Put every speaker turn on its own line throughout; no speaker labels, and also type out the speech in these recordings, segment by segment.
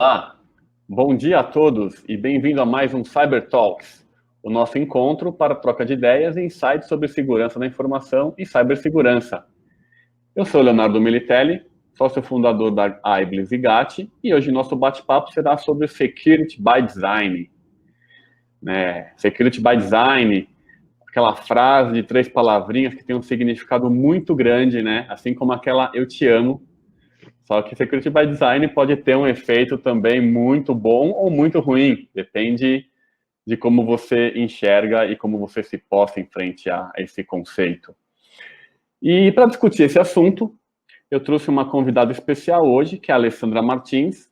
Olá, bom dia a todos e bem-vindo a mais um Cyber Talks, o nosso encontro para troca de ideias e insights sobre segurança da informação e cibersegurança. Eu sou Leonardo Militelli, sócio fundador da Aiblis e GAT, e hoje nosso bate-papo será sobre Security by Design. Security by Design, aquela frase de 3 palavrinhas que tem um significado muito grande, né? Assim como aquela "eu te amo". Só que Security by Design pode ter um efeito também muito bom ou muito ruim, depende de como você enxerga e como você se posta em frente a esse conceito. E para discutir esse assunto, eu trouxe uma convidada especial hoje, que é a Alessandra Martins.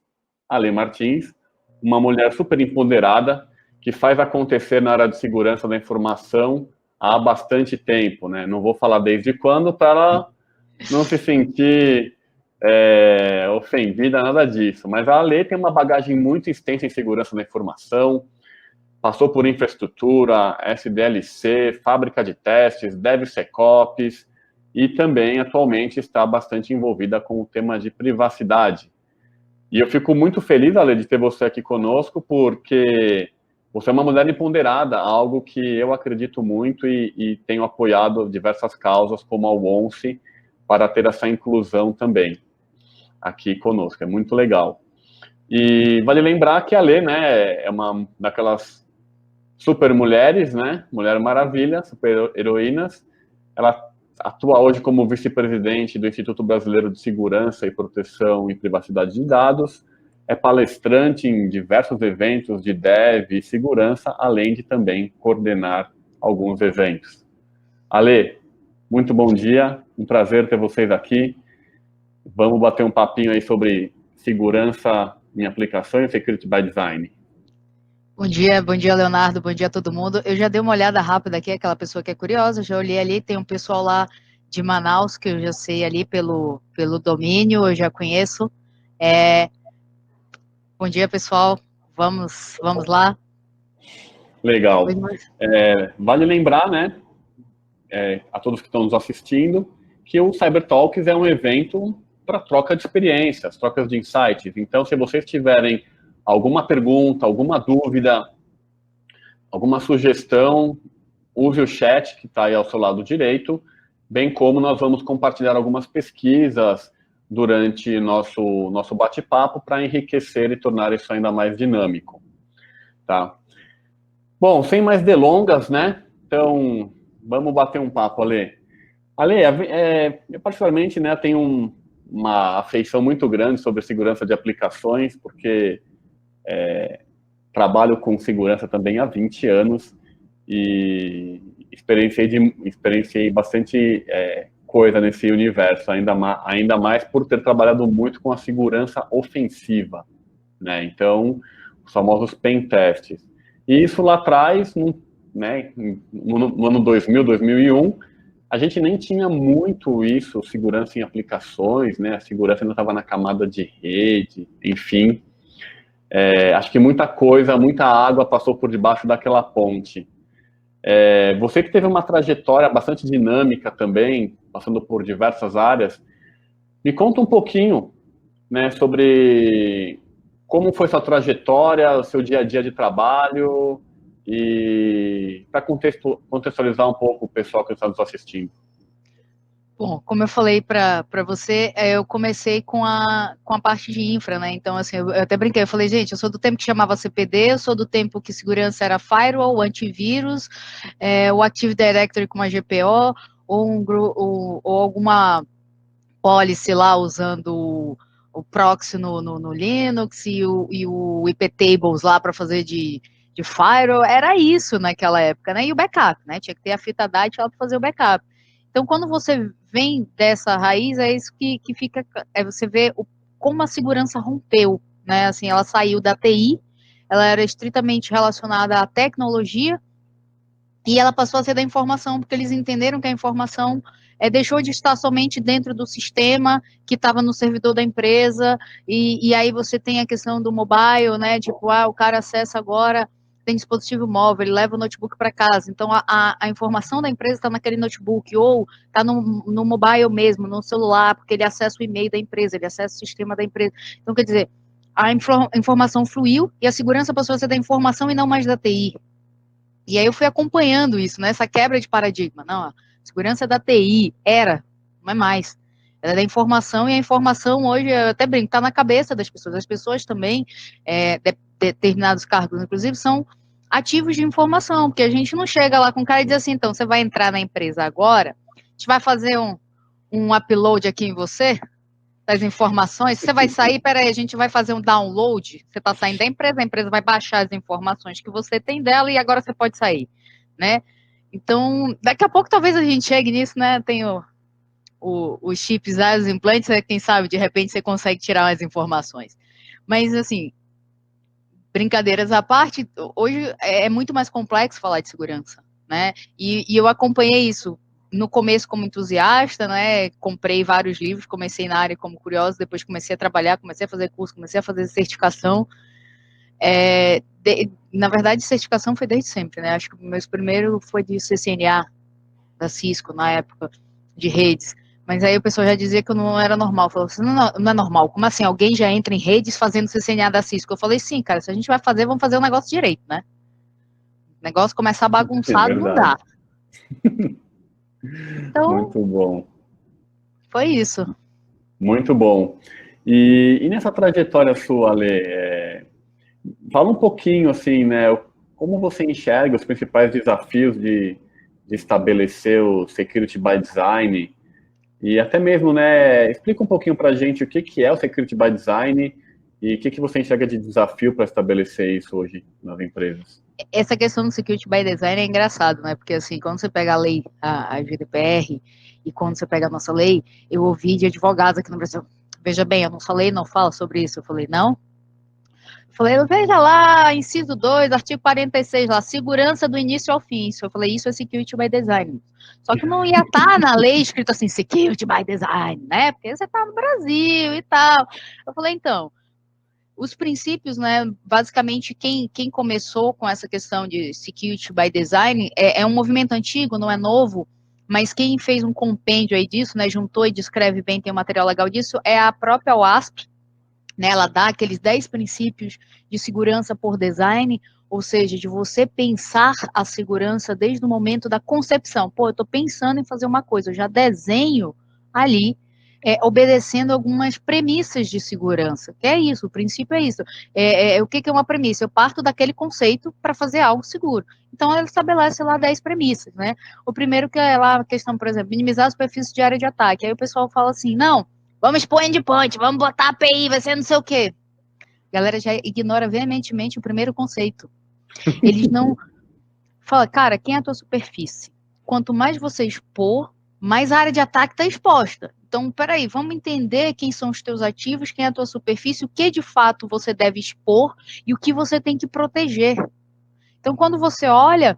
Ale Martins, uma mulher super empoderada, que faz acontecer na área de segurança da informação há bastante tempo, né? Não vou falar desde quando, para ela não se sentir ofendida, nada disso. Mas a Ale tem uma bagagem muito extensa em segurança da informação, passou por infraestrutura, SDLC, fábrica de testes, DevSecOps, e também atualmente está bastante envolvida com o tema de privacidade. E eu fico muito feliz, Ale, de ter você aqui conosco, porque você é uma mulher empoderada, algo que eu acredito muito e tenho apoiado diversas causas, como a ONCE, para ter essa inclusão também aqui conosco. É muito legal. E vale lembrar que a Lê, né, é uma daquelas super mulheres, né, Mulher Maravilha, super heroínas. Ela atua hoje como vice-presidente do Instituto Brasileiro de Segurança e Proteção e Privacidade de Dados, é palestrante em diversos eventos de dev e segurança, além de também coordenar alguns eventos. Ale, muito bom dia, um prazer ter vocês aqui. Vamos bater um papinho aí sobre segurança em aplicações e Security by Design.
Bom dia, Leonardo, bom dia a todo mundo. Eu já dei uma olhada rápida aqui, aquela pessoa que é curiosa, já olhei ali, tem um pessoal lá de Manaus, que eu já sei ali pelo domínio, eu já conheço. Bom dia, pessoal, vamos lá.
Legal. Vale lembrar, né, a todos que estão nos assistindo, que o Cyber Talks é um evento para troca de experiências, trocas de insights. Então, se vocês tiverem alguma pergunta, alguma dúvida, alguma sugestão, use o chat que está aí ao seu lado direito, bem como nós vamos compartilhar algumas pesquisas durante nosso bate-papo para enriquecer e tornar isso ainda mais dinâmico. Tá? Bom, sem mais delongas, né? Então, vamos bater um papo, Ale. Ale, eu particularmente, né, tenho uma afeição muito grande sobre segurança de aplicações, porque trabalho com segurança também há 20 anos e experienciei bastante coisa nesse universo, ainda mais por ter trabalhado muito com a segurança ofensiva, né? Então, os famosos pen tests. E isso lá atrás, né, no ano 2000, 2001, a gente nem tinha muito isso, segurança em aplicações, né? A segurança ainda estava na camada de rede, enfim. Acho que muita água passou por debaixo daquela ponte. Você que teve uma trajetória bastante dinâmica também, passando por diversas áreas, me conta um pouquinho, né, sobre como foi sua trajetória, o seu dia a dia de trabalho, e para contextualizar um pouco o pessoal que está nos assistindo.
Bom, como eu falei para você, eu comecei com a parte de infra, né? Então, assim, eu até brinquei, eu falei, gente, eu sou do tempo que chamava CPD, eu sou do tempo que segurança era firewall, antivírus, o Active Directory com uma GPO, ou alguma policy lá usando o proxy no Linux e o IP tables lá para fazer de firewall, era isso naquela época, né? E o backup, né? Tinha que ter a fita DAT lá para fazer o backup. Então, quando você vem dessa raiz, é isso que fica, você vê como a segurança rompeu, né? Assim, ela saiu da TI, ela era estritamente relacionada à tecnologia, e ela passou a ser da informação, porque eles entenderam que a informação deixou de estar somente dentro do sistema que estava no servidor da empresa, e aí você tem a questão do mobile, né? Tipo, o cara acessa agora, tem dispositivo móvel, ele leva o notebook para casa, então a informação da empresa está naquele notebook, ou está no mobile mesmo, no celular, porque ele acessa o e-mail da empresa, ele acessa o sistema da empresa. Então, quer dizer, a informação fluiu e a segurança passou a ser da informação e não mais da TI. E aí eu fui acompanhando isso, né? Essa quebra de paradigma. Não, a segurança da TI não é mais. Ela é da informação, e a informação hoje, eu até brinco, está na cabeça das pessoas. As pessoas também, determinados cargos, inclusive, são ativos de informação, porque a gente não chega lá com o cara e diz assim, então, você vai entrar na empresa agora, a gente vai fazer um upload aqui em você, das informações, você vai sair, peraí, a gente vai fazer um download, você está saindo da empresa, a empresa vai baixar as informações que você tem dela e agora você pode sair, né? Então, daqui a pouco talvez a gente chegue nisso, né? Tem os chips, os implantes, quem sabe, de repente você consegue tirar as informações. Mas, assim, brincadeiras à parte, hoje é muito mais complexo falar de segurança, né? E eu acompanhei isso no começo como entusiasta, né? Comprei vários livros, comecei na área como curiosa, depois comecei a trabalhar, comecei a fazer curso, comecei a fazer certificação. Na verdade, certificação foi desde sempre, né? Acho que o meu primeiro foi de CCNA, da Cisco, na época, de redes. Mas aí o pessoal já dizia que eu não era normal. Falou assim, não é normal. Como assim? Alguém já entra em redes fazendo CCNA da Cisco? Eu falei, sim, cara, se a gente vai fazer, vamos fazer o negócio direito, né? O negócio começar bagunçado, não dá. Então,
muito bom.
Foi isso.
Muito bom. E nessa trajetória sua, Ale, fala um pouquinho, assim, né, como você enxerga os principais desafios de estabelecer o Security by Design, e até mesmo, né, explica um pouquinho para a gente o que é o Security by Design e o que você enxerga de desafio para estabelecer isso hoje nas empresas.
Essa questão do Security by Design é engraçado, né? Porque, assim, quando você pega a lei, a GDPR, e quando você pega a nossa lei, eu ouvi de advogados aqui no Brasil, veja bem, a nossa lei não fala sobre isso. Eu falei, não? Eu falei, veja lá, inciso 2, artigo 46, lá, segurança do início ao fim. Eu falei, isso é Security by Design. Só que não ia estar na lei escrito assim, Security by Design, né? Porque você está no Brasil e tal. Eu falei, então, os princípios, né, basicamente quem começou com essa questão de Security by Design é um movimento antigo, não é novo, mas quem fez um compêndio aí disso, né, juntou e descreve bem, tem um material legal disso, é a própria OASP, né, ela dá aqueles 10 princípios de segurança por design, ou seja, de você pensar a segurança desde o momento da concepção. Pô, eu estou pensando em fazer uma coisa, eu já desenho ali, obedecendo algumas premissas de segurança. Que é isso, o princípio é isso. O que é uma premissa? Eu parto daquele conceito para fazer algo seguro. Então, ela estabelece lá 10 premissas, né? O primeiro que é lá a questão, por exemplo, minimizar a superfície de área de ataque. Aí o pessoal fala assim, não, vamos expor endpoint, vamos botar API, vai ser não sei o quê. A galera já ignora veementemente o primeiro conceito. Eles não... Fala, cara, quem é a tua superfície? Quanto mais você expor, mais a área de ataque está exposta. Então, peraí, vamos entender quem são os teus ativos, quem é a tua superfície, o que de fato você deve expor e o que você tem que proteger. Então, quando você olha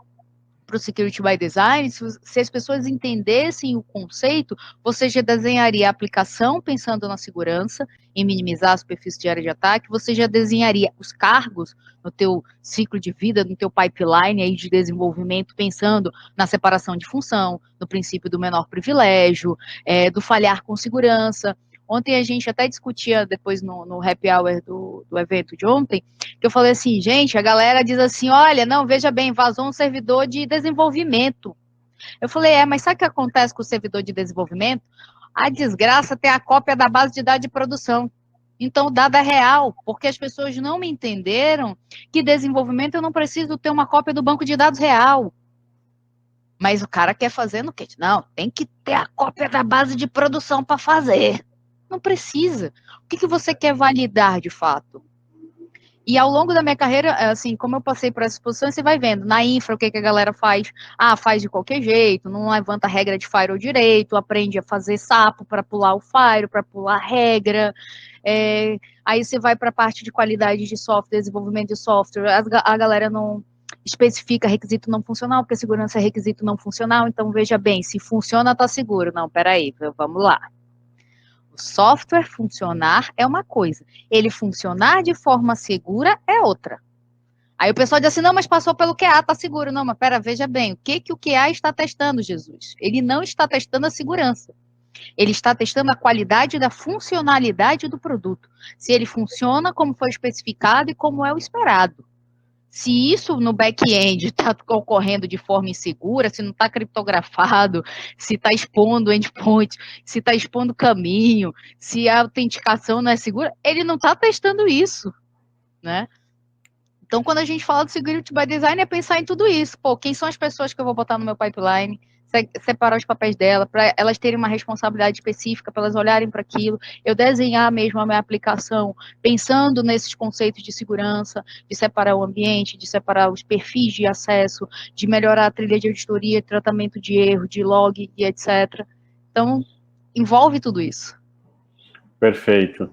para o Security by Design, se as pessoas entendessem o conceito, você já desenharia a aplicação pensando na segurança, em minimizar a superfície de área de ataque, você já desenharia os cargos no teu ciclo de vida, no teu pipeline aí de desenvolvimento, pensando na separação de função, no princípio do menor privilégio, do falhar com segurança. Ontem a gente até discutia, depois no happy hour do evento de ontem, que eu falei assim, gente, a galera diz assim, olha, não, veja bem, vazou um servidor de desenvolvimento. Eu falei, mas sabe o que acontece com o servidor de desenvolvimento? A desgraça tem a cópia da base de dados de produção. Então, o dado é real, porque as pessoas não me entenderam que desenvolvimento eu não preciso ter uma cópia do banco de dados real. Mas o cara quer fazer no quê? Não, tem que ter a cópia da base de produção para fazer. Não precisa. O que você quer validar de fato? E ao longo da minha carreira, assim, como eu passei por essas posições, você vai vendo, na infra, o que a galera faz? Faz de qualquer jeito, não levanta a regra de firewall direito, aprende a fazer sapo para pular o firewall, para pular a regra. Aí você vai para a parte de qualidade de software, desenvolvimento de software, a galera não especifica requisito não funcional, porque segurança é requisito não funcional, então veja bem, se funciona, tá seguro. Não, peraí, vamos lá. O software funcionar é uma coisa, ele funcionar de forma segura é outra. Aí o pessoal diz assim, não, mas passou pelo QA, tá seguro. Não, mas pera, veja bem, o que o QA está testando, Jesus? Ele não está testando a segurança. Ele está testando a qualidade da funcionalidade do produto. Se ele funciona como foi especificado e como é o esperado. Se isso no back-end está ocorrendo de forma insegura, se não está criptografado, se está expondo endpoint, se está expondo caminho, se a autenticação não é segura, ele não está testando isso, né? Então, quando a gente fala de Security by Design, é pensar em tudo isso. Pô, quem são as pessoas que eu vou botar no meu pipeline? Separar os papéis dela, para elas terem uma responsabilidade específica, para elas olharem para aquilo. Eu desenhar mesmo a minha aplicação, pensando nesses conceitos de segurança, de separar o ambiente, de separar os perfis de acesso, de melhorar a trilha de auditoria, tratamento de erro, de log e etc. Então, envolve tudo isso.
Perfeito.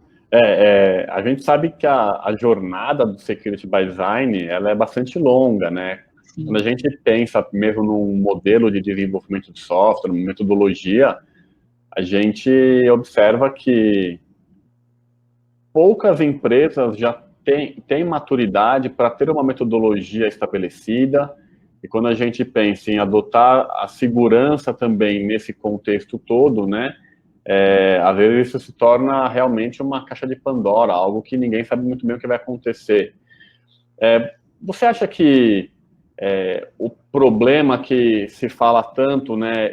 A gente sabe que a jornada do Security by Design, ela é bastante longa, né? Sim. Quando a gente pensa mesmo num modelo de desenvolvimento de software, uma metodologia, a gente observa que poucas empresas já têm maturidade para ter uma metodologia estabelecida, e quando a gente pensa em adotar a segurança também nesse contexto todo, né? Às vezes isso se torna realmente uma caixa de Pandora, algo que ninguém sabe muito bem o que vai acontecer. Você acha que o problema que se fala tanto, né,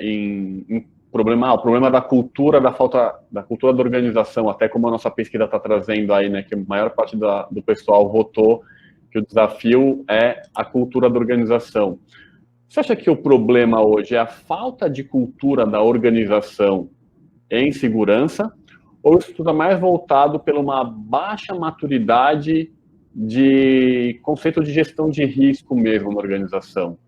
o problema da cultura, da falta da cultura da organização, até como a nossa pesquisa está trazendo aí, né, que a maior parte do pessoal votou que o desafio é a cultura da organização. Você acha que o problema hoje é a falta de cultura da organização em segurança, ou isso tudo é mais voltado pela uma baixa maturidade de conceito de gestão de risco mesmo na organização?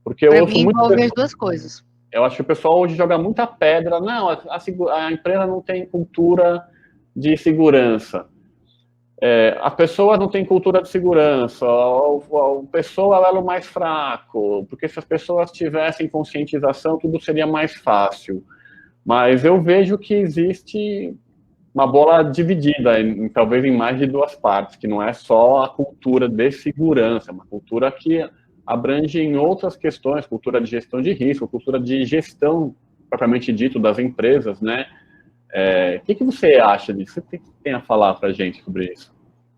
Porque eu ouço muito
envolve as duas coisas.
Eu acho que o pessoal hoje joga muita pedra. Não, a empresa não tem cultura de segurança. As pessoas não têm cultura de segurança. A pessoa é o mais fraco, porque se as pessoas tivessem conscientização, tudo seria mais fácil. Mas eu vejo que existe uma bola dividida, talvez em mais de duas partes, que não é só a cultura de segurança, é uma cultura que abrange em outras questões, cultura de gestão de risco, cultura de gestão, propriamente dito, das empresas, né? O que você acha disso? O que você tem a falar para a gente sobre isso?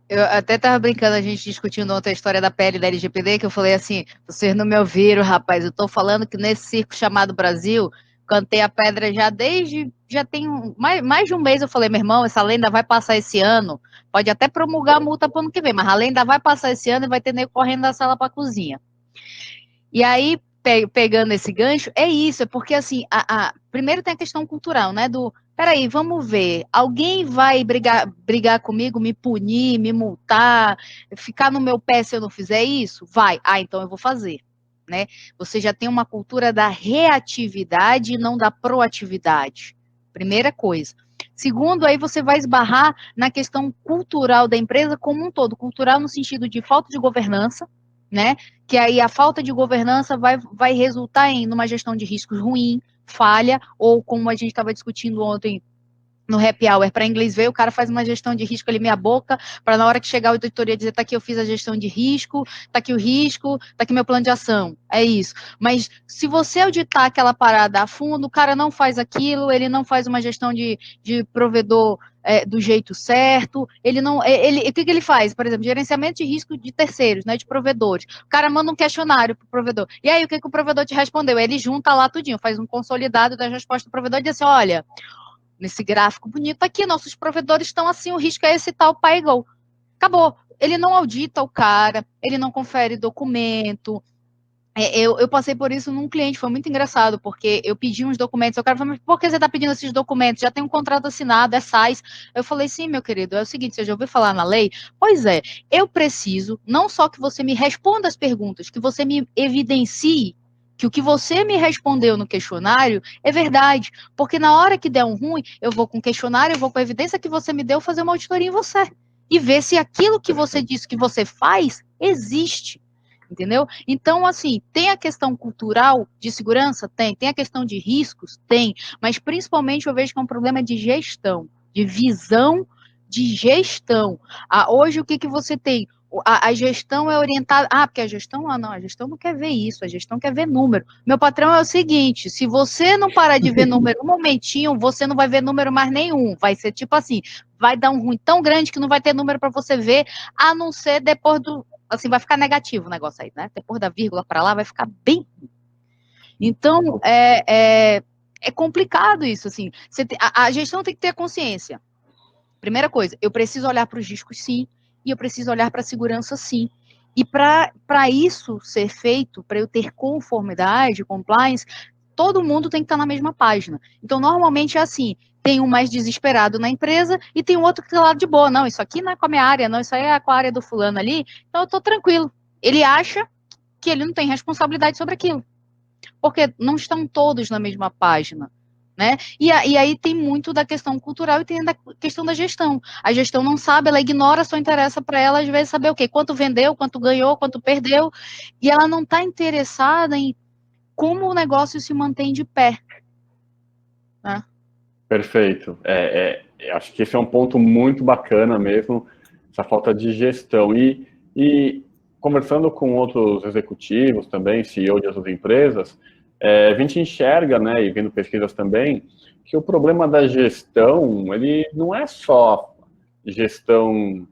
Eu até estava brincando, a gente discutindo ontem a história da pele da LGPD, que eu falei assim, vocês não me ouviram, rapaz, eu estou falando que nesse circo chamado Brasil, cantei a pedra já tem mais de um mês, eu falei, meu irmão, essa lei ainda vai passar esse ano, pode até promulgar a multa para o ano que vem, mas a lei ainda vai passar esse ano e vai ter nego correndo da sala para a cozinha. E aí, pegando esse gancho, é isso, é porque assim, primeiro tem a questão cultural, né, peraí, vamos ver, alguém vai brigar comigo, me punir, me multar, ficar no meu pé se eu não fizer isso? Vai, então eu vou fazer, né? Você já tem uma cultura da reatividade e não da proatividade, primeira coisa. Segundo, aí você vai esbarrar na questão cultural da empresa como um todo, cultural no sentido de falta de governança, né? Que aí a falta de governança vai resultar em uma gestão de riscos ruim, falha, ou como a gente estava discutindo ontem no happy hour, para inglês ver, o cara faz uma gestão de risco ali meia boca, para na hora que chegar a auditoria dizer, tá aqui eu fiz a gestão de risco, tá aqui o risco, tá aqui meu plano de ação, é isso. Mas se você auditar aquela parada a fundo, o cara não faz aquilo, ele não faz uma gestão de provedor do jeito certo, ele não, o que ele faz? Por exemplo, gerenciamento de risco de terceiros, né, de provedores. O cara manda um questionário pro provedor. E aí, o que o provedor te respondeu? Ele junta lá tudinho, faz um consolidado da resposta do provedor e diz assim, olha, nesse gráfico bonito aqui, nossos provedores estão assim, o risco é esse tal, pai gol. Acabou. Ele não audita o cara, ele não confere documento. Eu passei por isso num cliente, foi muito engraçado, porque eu pedi uns documentos, o cara falou, mas por que você está pedindo esses documentos? Já tem um contrato assinado, é SAIS. Eu falei, sim, meu querido, é o seguinte, você já ouviu falar na lei? Pois é, eu preciso, não só que você me responda as perguntas, que você me evidencie que o que você me respondeu no questionário é verdade, porque na hora que der um ruim, eu vou com o questionário, eu vou com a evidência que você me deu, fazer uma auditoria em você, e ver se aquilo que você disse que você faz, existe. Entendeu? Então, assim, tem a questão cultural de segurança? Tem a questão de riscos? Tem, mas principalmente eu vejo que é um problema de gestão, de visão de gestão. Hoje, o que você tem? a gestão é orientada, porque a gestão não quer ver isso, a gestão quer ver número. Meu patrão é o seguinte, se você não parar de ver número um momentinho, você não vai ver número mais nenhum, vai ser tipo assim, vai dar um ruim tão grande que não vai ter número para você ver, a não ser depois assim, vai ficar negativo o negócio aí, né? Depois da vírgula para lá, vai ficar bem. Então, é complicado isso, assim, a gestão tem que ter consciência. Primeira coisa, eu preciso olhar para os riscos, sim, e eu preciso olhar para a segurança, sim. E para isso ser feito, para eu ter conformidade, compliance, todo mundo tem que estar na mesma página. Então, normalmente é assim, tem um mais desesperado na empresa e tem um outro que está lá de boa. Não, isso aqui não é com a minha área, não, isso aí é com a área do fulano ali, então eu estou tranquilo. Ele acha que ele não tem responsabilidade sobre aquilo, porque não estão todos na mesma página. Né? E aí tem muito da questão cultural e tem da questão da gestão. A gestão não sabe, ela ignora, só interessa para ela, às vezes, saber o quê? Quanto vendeu, quanto ganhou, quanto perdeu, e ela não está interessada em como o negócio se mantém de pé. Né?
Perfeito. Acho que esse é um ponto muito bacana mesmo, essa falta de gestão. E conversando com outros executivos também, CEO de outras empresas, a gente enxerga, né, e vendo pesquisas também, que o problema da gestão, ele não é só gestão,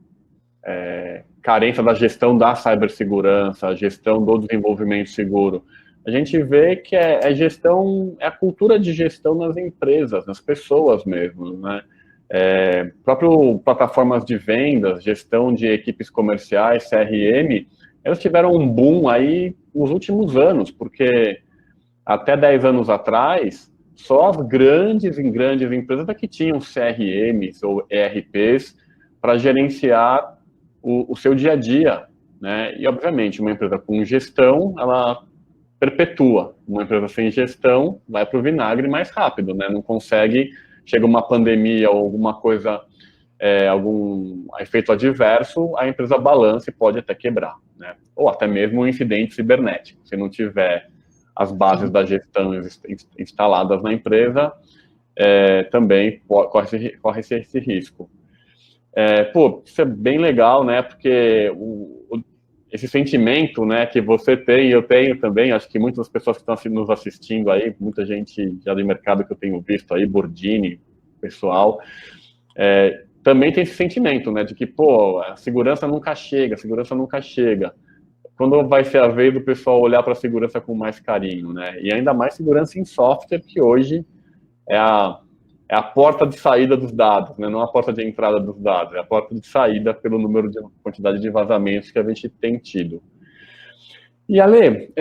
carência da gestão da cibersegurança, a gestão do desenvolvimento seguro. A gente vê que gestão, é a cultura de gestão nas empresas, nas pessoas mesmo, né? Próprio plataformas de vendas, gestão de equipes comerciais, CRM, elas tiveram um boom aí nos últimos anos, porque até 10 anos atrás, só as grandes empresas que tinham CRMs ou ERPs para gerenciar o seu dia a dia, né? E, obviamente, uma empresa com gestão, ela perpetua. Uma empresa sem gestão vai para o vinagre mais rápido, né? Não consegue, chega uma pandemia ou alguma coisa, algum efeito adverso, a empresa balança e pode até quebrar, né? Ou até mesmo um incidente cibernético. Se não tiver as bases da gestão instaladas na empresa, também corre-se esse risco. Isso é bem legal, né? Porque esse sentimento, né, que você tem, eu tenho também, acho que muitas pessoas que estão nos assistindo aí, muita gente já do mercado que eu tenho visto aí, Bordini, pessoal, também tem esse sentimento, né, de que, a segurança nunca chega, Quando vai ser a vez do pessoal olhar para a segurança com mais carinho, né? E ainda mais segurança em software, que hoje é a porta de saída dos dados, né? Não a porta de entrada dos dados, é a porta de saída pelo número de quantidade de vazamentos que a gente tem tido. E, Ale,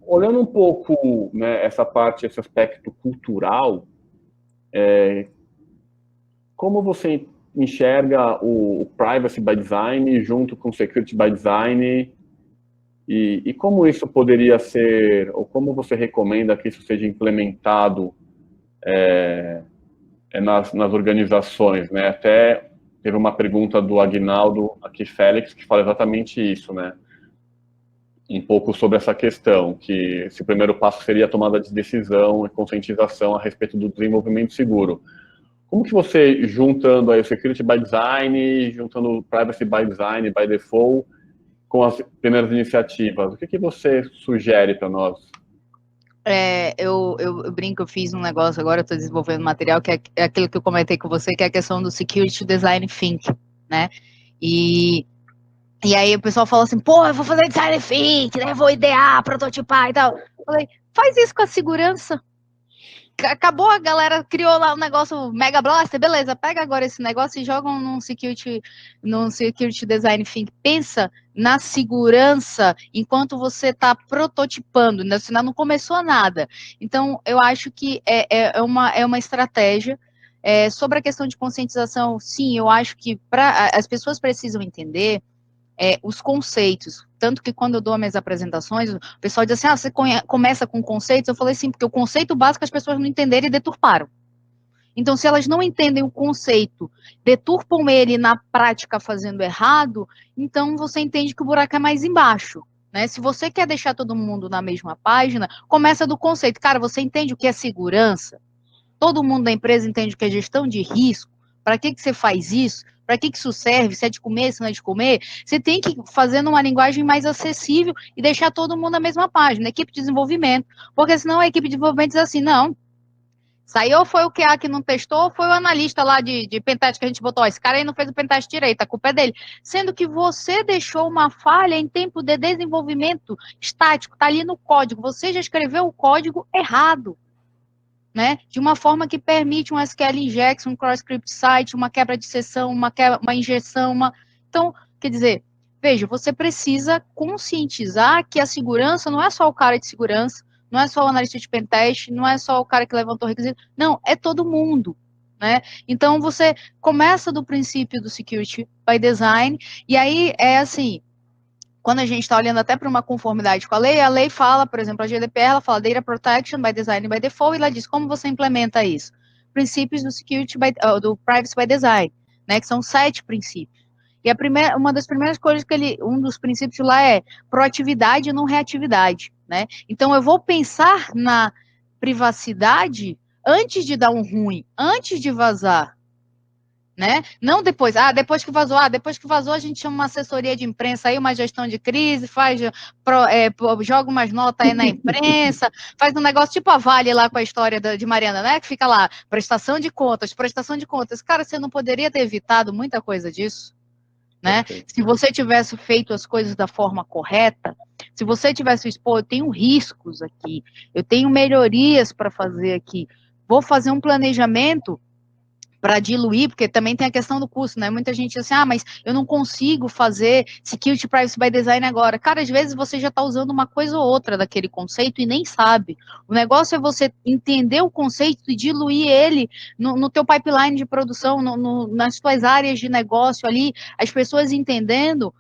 olhando um pouco, né, essa parte, esse aspecto cultural, como você enxerga o Privacy by Design junto com o Security by Design e como isso poderia ser, ou como você recomenda que isso seja implementado nas organizações, né? Até teve uma pergunta do Aguinaldo aqui, Félix, que fala exatamente isso, né? Um pouco sobre essa questão, que esse primeiro passo seria a tomada de decisão e conscientização a respeito do desenvolvimento seguro. Como que você, juntando aí o Security by Design, juntando o Privacy by Design, by Default, com as primeiras iniciativas, o que você sugere para nós?
Eu brinco, eu fiz um negócio agora, eu estou desenvolvendo material, que é aquilo que eu comentei com você, que é a questão do Security Design Think, né? E aí o pessoal fala assim, eu vou fazer Design Think, né? Vou idear, prototipar e tal. Eu falei, faz isso com a segurança. Acabou, a galera criou lá um negócio Mega Blaster, beleza, pega agora esse negócio e joga num Security Design Think. Pensa na segurança enquanto você está prototipando, né? Senão não começou nada. Então, eu acho que é uma estratégia. Sobre a questão de conscientização, sim, eu acho que as pessoas precisam entender os conceitos. Tanto que quando eu dou as minhas apresentações, o pessoal diz assim, você começa com conceitos? Eu falei sim, porque o conceito básico as pessoas não entenderam e deturparam. Então, se elas não entendem o conceito, deturpam ele na prática fazendo errado, então você entende que o buraco é mais embaixo. Né? Se você quer deixar todo mundo na mesma página, começa do conceito. Cara, você entende o que é segurança? Todo mundo da empresa entende o que é gestão de risco? Para que você faz isso? para que isso serve, se é de comer, se não é de comer, você tem que fazer numa linguagem mais acessível e deixar todo mundo na mesma página, equipe de desenvolvimento, porque senão a equipe de desenvolvimento diz assim, não, saiu foi o QA que não testou, foi o analista lá de pentest que a gente botou, esse cara aí não fez o pentest direito, a culpa é dele. Sendo que você deixou uma falha em tempo de desenvolvimento estático, tá ali no código, você já escreveu o código errado, né? De uma forma que permite um SQL injection, um cross-script site, uma quebra de sessão, uma injeção, Então, quer dizer, veja, você precisa conscientizar que a segurança não é só o cara de segurança, não é só o analista de pentest, não é só o cara que levantou o requisito, não, é todo mundo, né? Então, você começa do princípio do security by design, e aí é assim, quando a gente está olhando até para uma conformidade com a lei fala, por exemplo, a GDPR, ela fala Data Protection by Design by Default, e ela diz como você implementa isso. Princípios do do Privacy by Design, né, que são 7 princípios. E uma das primeiras coisas um dos princípios lá é proatividade e não reatividade, né? Então eu vou pensar na privacidade antes de dar um ruim, antes de vazar, né? Não depois, depois que vazou a gente chama uma assessoria de imprensa aí, uma gestão de crise, joga umas notas aí na imprensa, faz um negócio tipo a Vale lá com a história de Mariana, né? Que fica lá, prestação de contas. Cara, você não poderia ter evitado muita coisa disso, né? Se você tivesse feito as coisas da forma correta, se você tivesse eu tenho riscos aqui, eu tenho melhorias para fazer aqui, vou fazer um planejamento para diluir, porque também tem a questão do custo, né? Muita gente diz assim, mas eu não consigo fazer Security Privacy by Design agora. Cara, às vezes você já está usando uma coisa ou outra daquele conceito e nem sabe. O negócio é você entender o conceito e diluir ele no teu pipeline de produção, nas tuas áreas de negócio ali, as pessoas entendendo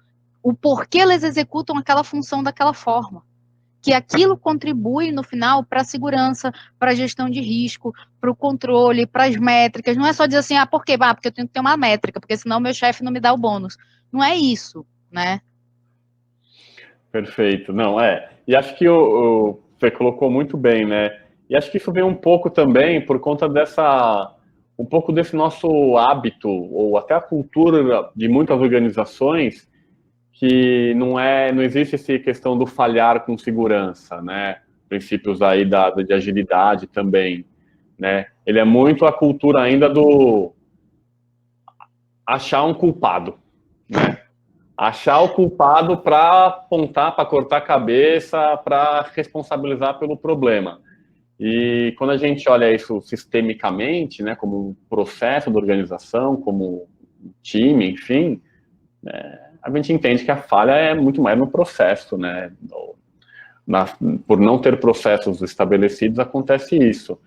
o porquê elas executam aquela função daquela forma, que aquilo contribui no final para a segurança, para a gestão de risco, para o controle, para as métricas. Não é só dizer assim, por quê? Porque eu tenho que ter uma métrica, porque senão meu chefe não me dá o bônus. Não é isso, né?
Perfeito. Não, E acho que você colocou muito bem, né? E acho que isso vem um pouco também por conta um pouco desse nosso hábito, ou até a cultura de muitas organizações, que não existe essa questão do falhar com segurança, né? Princípios aí de agilidade também, né? Ele é muito a cultura ainda do achar um culpado, né? Achar o culpado para apontar, para cortar a cabeça, para responsabilizar pelo problema. E quando a gente olha isso sistemicamente, né, como um processo da organização, como um time, enfim, a gente entende que a falha é muito mais no processo, né? Por não ter processos estabelecidos, acontece isso,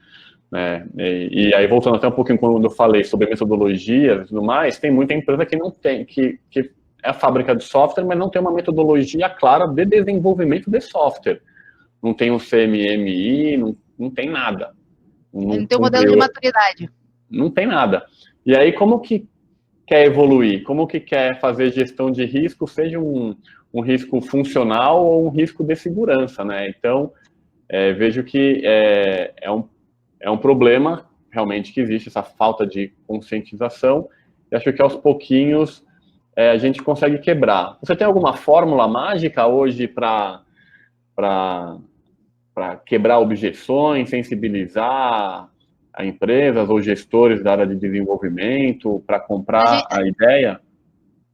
né? E aí, voltando até um pouquinho quando eu falei sobre metodologias e tudo mais, tem muita empresa que não tem, que é a fábrica de software, mas não tem uma metodologia clara de desenvolvimento de software. Não tem um CMMI, não tem nada.
Não tem um modelo de maturidade.
Não tem nada. E aí, como que quer evoluir? Como que quer fazer gestão de risco, seja um risco funcional ou um risco de segurança, né? Então, vejo que é um problema realmente que existe, essa falta de conscientização, e acho que aos pouquinhos a gente consegue quebrar. Você tem alguma fórmula mágica hoje para quebrar objeções, sensibilizar a empresas ou gestores da área de desenvolvimento para comprar a ideia?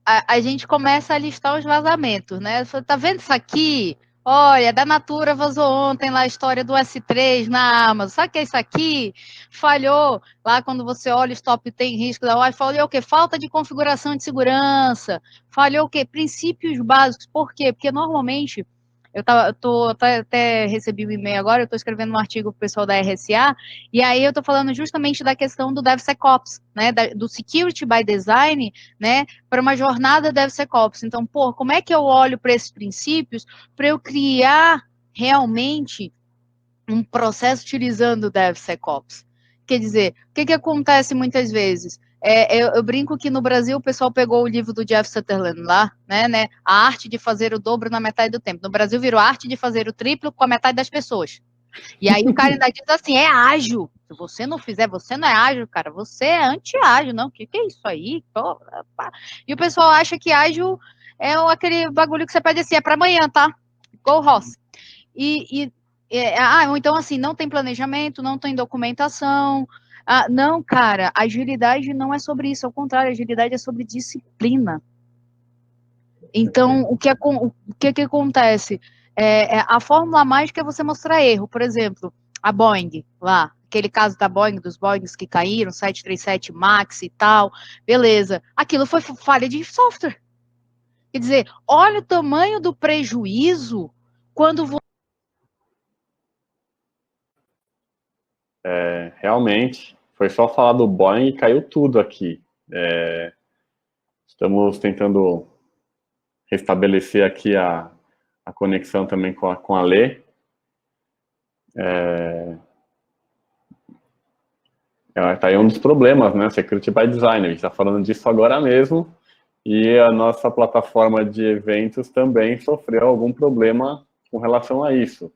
A gente começa a listar os vazamentos, né? Você tá vendo isso aqui? Olha, da Natura vazou ontem lá a história do S3 na Amazon. Sabe o que é isso aqui? Falhou lá quando você olha o stop tem risco da hora. Falhou o quê? Falta de configuração de segurança. Falhou o quê? Princípios básicos. Por quê? Porque normalmente até recebi um e-mail agora, eu estou escrevendo um artigo para o pessoal da RSA, e aí eu estou falando justamente da questão do DevSecOps, né? Do Security by Design, né? Para uma jornada DevSecOps. Então, como é que eu olho para esses princípios para eu criar realmente um processo utilizando o DevSecOps? Quer dizer, o que acontece muitas vezes? Eu brinco que no Brasil o pessoal pegou o livro do Jeff Sutherland lá, né? A arte de fazer o dobro na metade do tempo. No Brasil virou a arte de fazer o triplo com a metade das pessoas. E aí o cara ainda diz assim, é ágil. Se você não fizer, você não é ágil, cara. Você é anti-ágil, não. Que é isso aí? Pô, e o pessoal acha que ágil é aquele bagulho que você pede assim, é para amanhã, tá? Go, Ross. Ou então, assim, não tem planejamento, não tem documentação. Não, cara, agilidade não é sobre isso. Ao contrário, agilidade é sobre disciplina. Então, o que acontece? A fórmula mágica é você mostrar erro. Por exemplo, a Boeing, lá, aquele caso da Boeing, dos Boeings que caíram, 737 MAX e tal, beleza. Aquilo foi falha de software. Quer dizer, olha o tamanho do prejuízo quando você...
Realmente, foi só falar do Boeing e caiu tudo aqui. Estamos tentando restabelecer aqui a conexão também com a Lê. Tá aí um dos problemas, né? Security by Design. A gente está falando disso agora mesmo. E a nossa plataforma de eventos também sofreu algum problema com relação a isso.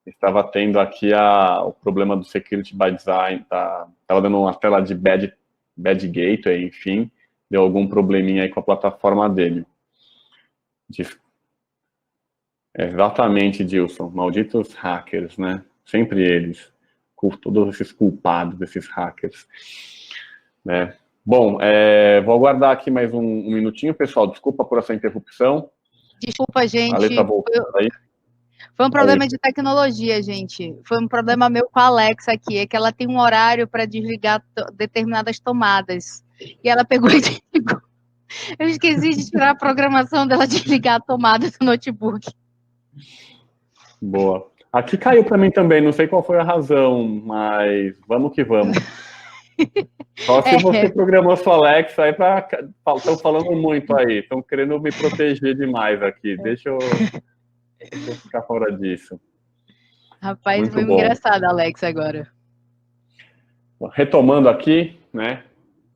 Estava tendo aqui o problema do Security by Design, estava dando uma tela de bad gateway, enfim, deu algum probleminha aí com a plataforma dele. Exatamente, Dilson. Malditos hackers, né? Sempre eles. Todos esses culpados, esses hackers. Né? Bom, vou aguardar aqui mais um minutinho, pessoal. Desculpa por essa interrupção.
Desculpa, gente.
A letra voltou aí.
Foi um problema de tecnologia, gente. Foi um problema meu com a Alexa aqui, é que ela tem um horário para desligar determinadas tomadas. E ela pegou e desligou. Eu esqueci de tirar a programação dela desligar a tomada do notebook.
Boa. Aqui caiu para mim também, não sei qual foi a razão, mas vamos que vamos. Só se você programou sua Alexa aí para... Estão falando muito aí, estão querendo me proteger demais aqui. Deixa eu ficar fora disso.
Rapaz,
muito
foi
bom.
Engraçado, Alexa, agora.
Retomando aqui, né?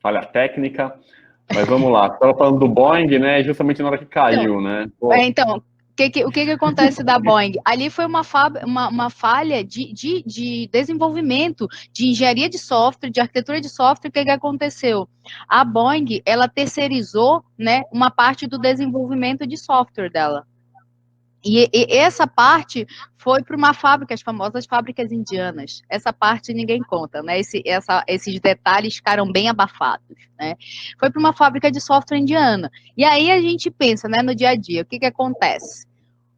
Falha técnica, mas vamos lá. Estava falando do Boeing, né? Justamente na hora que caiu, né?
Então, o que acontece da Boeing? Ali foi uma falha de desenvolvimento, de engenharia de software, de arquitetura de software. O que aconteceu? A Boeing, ela terceirizou, né, uma parte do desenvolvimento de software dela. E essa parte foi para uma fábrica, as famosas fábricas indianas. Essa parte ninguém conta, né? Esses detalhes ficaram bem abafados, né? Foi para uma fábrica de software indiana. E aí a gente pensa, né, no dia a dia, o que acontece?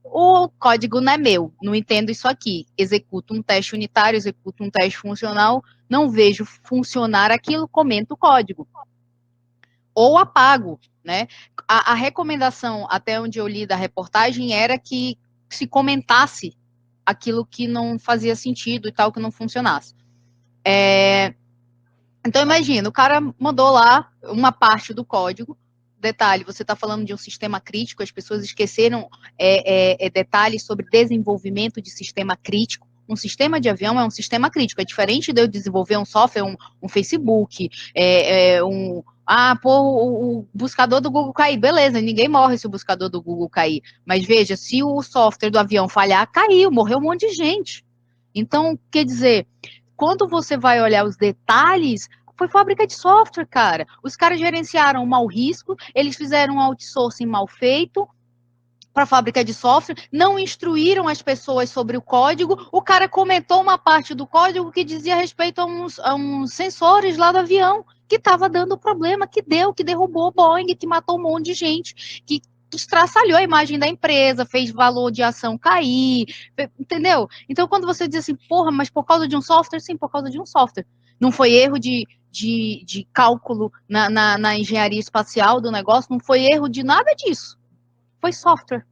O código não é meu, não entendo isso aqui. Executo um teste unitário, executo um teste funcional, não vejo funcionar aquilo, comento o código. Ou apago, né? A recomendação, até onde eu li da reportagem, era que se comentasse aquilo que não fazia sentido e tal, que não funcionasse. Então, imagina, o cara mandou lá uma parte do código. Detalhe, você está falando de um sistema crítico, as pessoas esqueceram detalhes sobre desenvolvimento de sistema crítico. Um sistema de avião é um sistema crítico, é diferente de eu desenvolver um software, um Facebook, o buscador do Google cair. Beleza, ninguém morre se o buscador do Google cair. Mas veja, se o software do avião falhar, caiu, morreu um monte de gente. Então, quer dizer, quando você vai olhar os detalhes, foi fábrica de software, cara. Os caras gerenciaram o mau risco, eles fizeram um outsourcing mal feito para a fábrica de software, não instruíram as pessoas sobre o código, o cara comentou uma parte do código que dizia respeito a uns sensores lá do avião, que estava dando problema, que derrubou o Boeing, que matou um monte de gente, que estraçalhou a imagem da empresa, fez valor de ação cair, entendeu? Então, quando você diz assim, porra, mas por causa de um software? Sim, por causa de um software. Não foi erro de cálculo na engenharia espacial do negócio, não foi erro de nada disso. Foi software.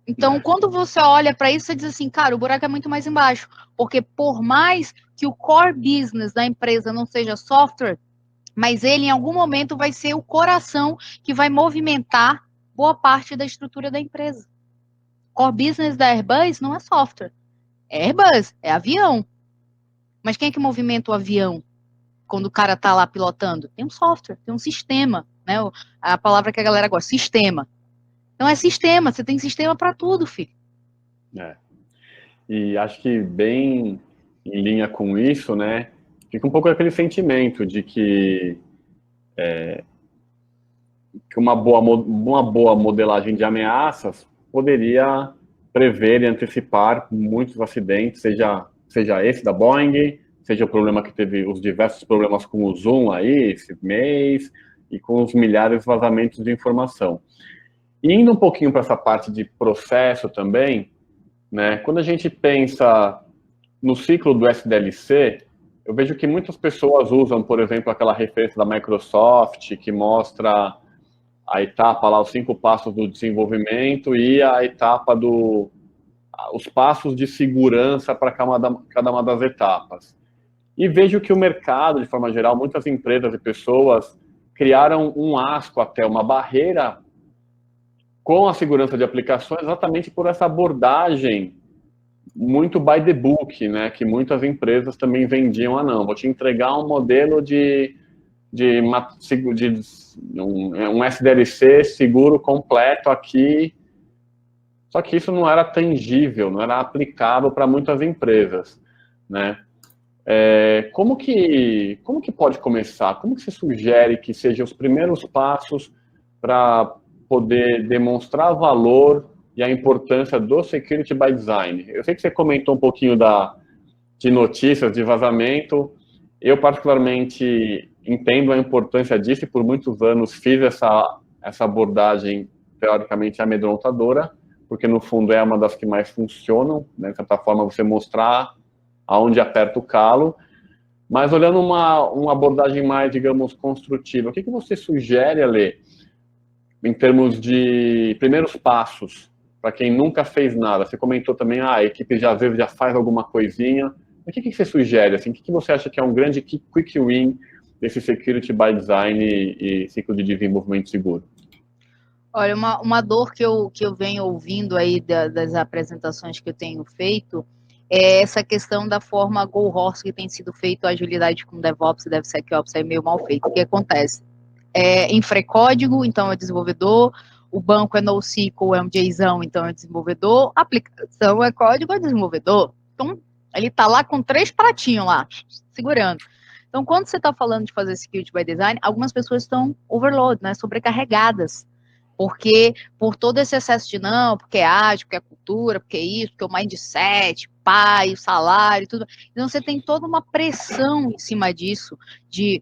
Então, quando você olha para isso, você diz assim, cara, o buraco é muito mais embaixo. Porque por mais que o core business da empresa não seja software, mas ele em algum momento vai ser o coração que vai movimentar boa parte da estrutura da empresa. Core business da Airbus não é software. É Airbus, é avião. Mas quem é que movimenta o avião quando o cara está lá pilotando? Tem um software, tem um sistema, né? A palavra que a galera gosta, sistema. Então é sistema, você tem sistema para tudo, filho.
E acho que bem em linha com isso, né, fica um pouco aquele sentimento de que uma boa modelagem de ameaças poderia prever e antecipar muitos acidentes, seja esse da Boeing, seja o problema que teve, os diversos problemas com o Zoom aí, esse mês, e com os milhares de vazamentos de informação. E indo um pouquinho para essa parte de processo também, né, quando a gente pensa no ciclo do SDLC, eu vejo que muitas pessoas usam, por exemplo, aquela referência da Microsoft, que mostra a etapa lá, os 5 passos do desenvolvimento e a etapa os passos de segurança para cada uma das etapas. E vejo que o mercado, de forma geral, muitas empresas e pessoas criaram um asco até, uma barreira com a segurança de aplicações, exatamente por essa abordagem muito by the book, né, que muitas empresas também vendiam, não, vou te entregar um modelo de um SDLC seguro completo aqui, só que isso não era tangível, não era aplicável para muitas empresas, né? Como que pode começar? Como que você sugere que sejam os primeiros passos para poder demonstrar valor e a importância do Security by Design? Eu sei que você comentou um pouquinho de notícias, de vazamento. Eu, particularmente, entendo a importância disso e por muitos anos fiz essa abordagem teoricamente amedrontadora, porque no fundo é uma das que mais funcionam, né? De certa forma, você mostrar aonde aperta o calo, mas olhando uma abordagem mais, digamos, construtiva, o que você sugere, Ale, em termos de primeiros passos, para quem nunca fez nada? Você comentou também, a equipe já, às vezes já faz alguma coisinha. O que você sugere? Assim, o que você acha que é um grande quick win desse Security by Design e ciclo de desenvolvimento seguro?
Olha, uma dor que eu venho ouvindo aí das apresentações que eu tenho feito é essa questão da forma Go Horse que tem sido feito a agilidade com DevOps e DevSecOps é meio mal feito. O que acontece? Infracódigo, então é desenvolvedor, o banco é NoSQL, é um JSON, então é desenvolvedor, a aplicação é código, é desenvolvedor. Então, ele está lá com 3 pratinhos lá, segurando. Então, quando você está falando de fazer Security by Design, algumas pessoas estão overload, né, sobrecarregadas, porque por todo esse excesso de não, porque é ágil, porque é cultura, porque é isso, porque é o mindset, pai, o salário, tudo. Então, você tem toda uma pressão em cima disso, de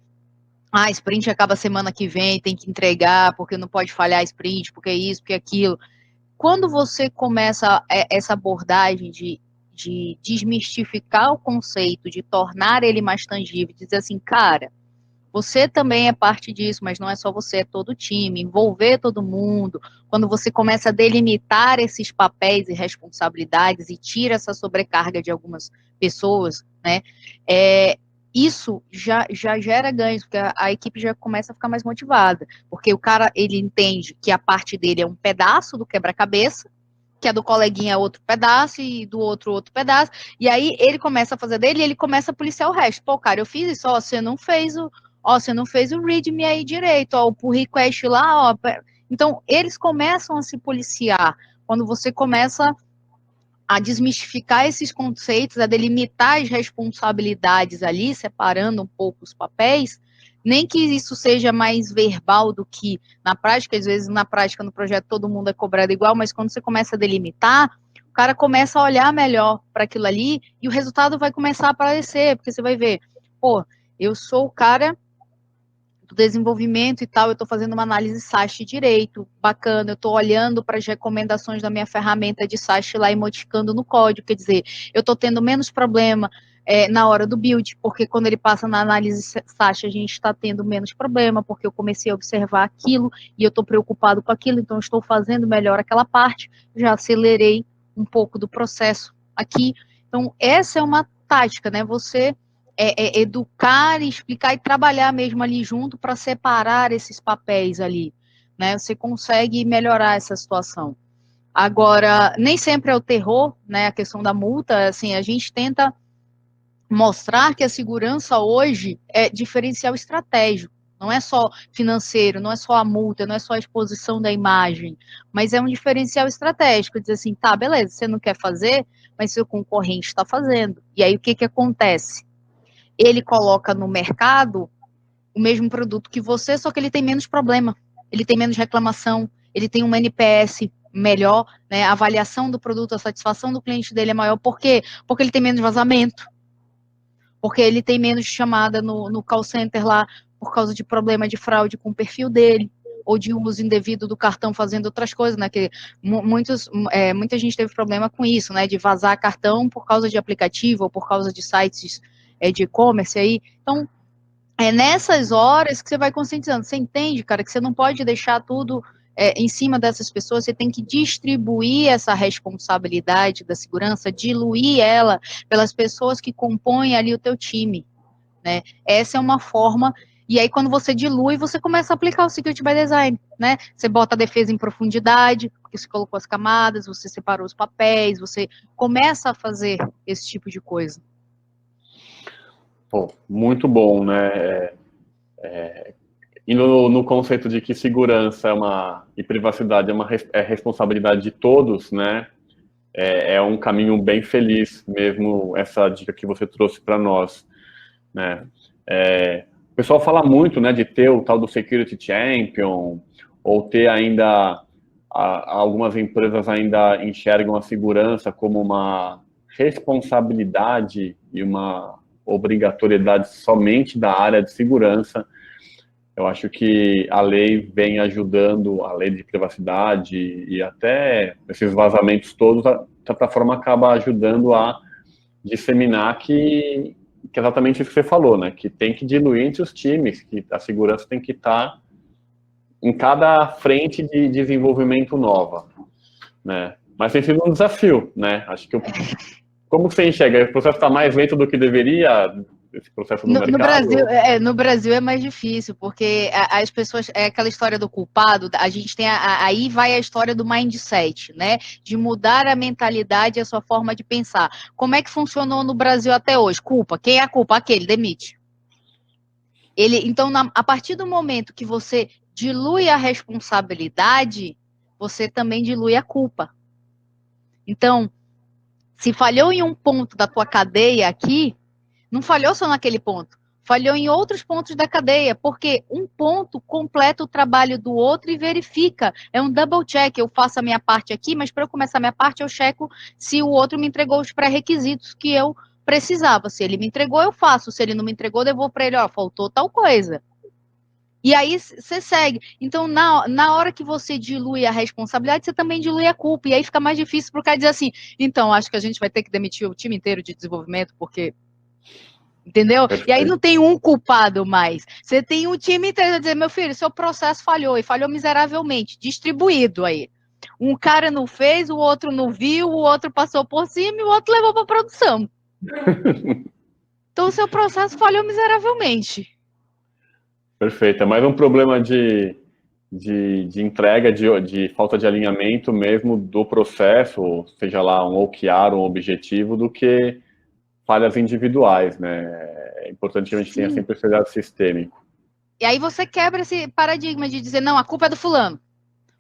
sprint acaba semana que vem, tem que entregar, porque não pode falhar a sprint, porque é isso, porque é aquilo. Quando você começa essa abordagem de desmistificar o conceito, de tornar ele mais tangível, dizer assim, cara, você também é parte disso, mas não é só você, é todo o time, envolver todo mundo. Quando você começa a delimitar esses papéis e responsabilidades e tira essa sobrecarga de algumas pessoas, né? Isso já gera ganhos, porque a equipe já começa a ficar mais motivada, porque o cara, ele entende que a parte dele é um pedaço do quebra-cabeça, que a do coleguinha é outro pedaço, e do outro pedaço, e aí ele começa a fazer dele, e ele começa a policiar o resto. Pô, cara, eu fiz isso, você não fez você não fez o readme aí direito, o pull request lá, Então, eles começam a se policiar, quando você começa a desmistificar esses conceitos, a delimitar as responsabilidades ali, separando um pouco os papéis, nem que isso seja mais verbal do que na prática, às vezes na prática, no projeto, todo mundo é cobrado igual, mas quando você começa a delimitar, o cara começa a olhar melhor para aquilo ali e o resultado vai começar a aparecer, porque você vai ver, pô, eu sou o cara do desenvolvimento e tal, eu estou fazendo uma análise SAST direito, bacana, eu estou olhando para as recomendações da minha ferramenta de SAST lá e modificando no código, quer dizer, eu estou tendo menos problema na hora do build, porque quando ele passa na análise SAST, a gente está tendo menos problema, porque eu comecei a observar aquilo e eu estou preocupado com aquilo, então eu estou fazendo melhor aquela parte, já acelerei um pouco do processo aqui. Então, essa é uma tática, né? Você educar, explicar e trabalhar mesmo ali junto para separar esses papéis ali, né? Você consegue melhorar essa situação. Agora, nem sempre é o terror, né? A questão da multa, assim, a gente tenta mostrar que a segurança hoje é diferencial estratégico. Não é só financeiro, não é só a multa, não é só a exposição da imagem, mas é um diferencial estratégico. Dizer assim, tá, beleza, você não quer fazer, mas seu concorrente está fazendo. E aí o que acontece? Ele coloca no mercado o mesmo produto que você, só que ele tem menos problema, ele tem menos reclamação, ele tem um NPS melhor, né? A avaliação do produto, a satisfação do cliente dele é maior. Por quê? Porque ele tem menos vazamento, porque ele tem menos chamada no call center lá por causa de problema de fraude com o perfil dele, ou de uso indevido do cartão fazendo outras coisas, né? Que muita gente teve problema com isso, né? De vazar cartão por causa de aplicativo ou por causa de sites de e-commerce aí. Então, é nessas horas que você vai conscientizando. Você entende, cara, que você não pode deixar tudo em cima dessas pessoas, você tem que distribuir essa responsabilidade da segurança, diluir ela pelas pessoas que compõem ali o teu time, né? Essa é uma forma, e aí quando você dilui, você começa a aplicar o Security by Design, né? Você bota a defesa em profundidade, porque você colocou as camadas, você separou os papéis, você começa a fazer esse tipo de coisa.
Pô, muito bom, né? E no conceito de que segurança e privacidade é responsabilidade de todos, né? É um caminho bem feliz mesmo essa dica que você trouxe para nós, né? O pessoal fala muito, né, de ter o tal do Security Champion, ou ter ainda, algumas empresas ainda enxergam a segurança como uma responsabilidade e uma obrigatoriedade somente da área de segurança. Eu acho que a lei vem ajudando, a lei de privacidade e até esses vazamentos todos, de certa forma, acaba ajudando a disseminar que é exatamente isso que você falou, né? Que tem que diluir entre os times, que a segurança tem que estar em cada frente de desenvolvimento nova, né? Mas tem sido um desafio, né? Acho que como você enxerga? O processo está mais lento do que deveria, esse processo no mercado?
No Brasil é mais difícil, porque as pessoas, é aquela história do culpado, a gente tem, aí vai a história do mindset, né, de mudar a mentalidade e a sua forma de pensar. Como é que funcionou no Brasil até hoje? Culpa, quem é a culpa? Aquele, demite. Então, a partir do momento que você dilui a responsabilidade, você também dilui a culpa. Então, se falhou em um ponto da tua cadeia aqui, não falhou só naquele ponto, falhou em outros pontos da cadeia, porque um ponto completa o trabalho do outro e verifica. É um double check, eu faço a minha parte aqui, mas para eu começar a minha parte, eu checo se o outro me entregou os pré-requisitos que eu precisava. Se ele me entregou, eu faço. Se ele não me entregou, eu devolvo para ele, ó, faltou tal coisa. E aí você segue. Então, na hora que você dilui a responsabilidade, você também dilui a culpa. E aí fica mais difícil para o cara dizer assim, então, acho que a gente vai ter que demitir o time inteiro de desenvolvimento, porque... Entendeu?
Perfeito.
E aí não tem um culpado mais. Você tem um time inteiro a dizer, meu filho, seu processo falhou, e falhou miseravelmente, distribuído aí. Um cara não fez, o outro não viu, o outro passou por cima e o outro levou para produção. Então o seu processo falhou miseravelmente.
Perfeito. É mais um problema de entrega, de falta de alinhamento mesmo do processo, seja lá um OKR, um objetivo, do que falhas individuais, né? É importante que a gente tenha sempre esse olhar sistêmico.
E aí você quebra esse paradigma de dizer, não, a culpa é do fulano.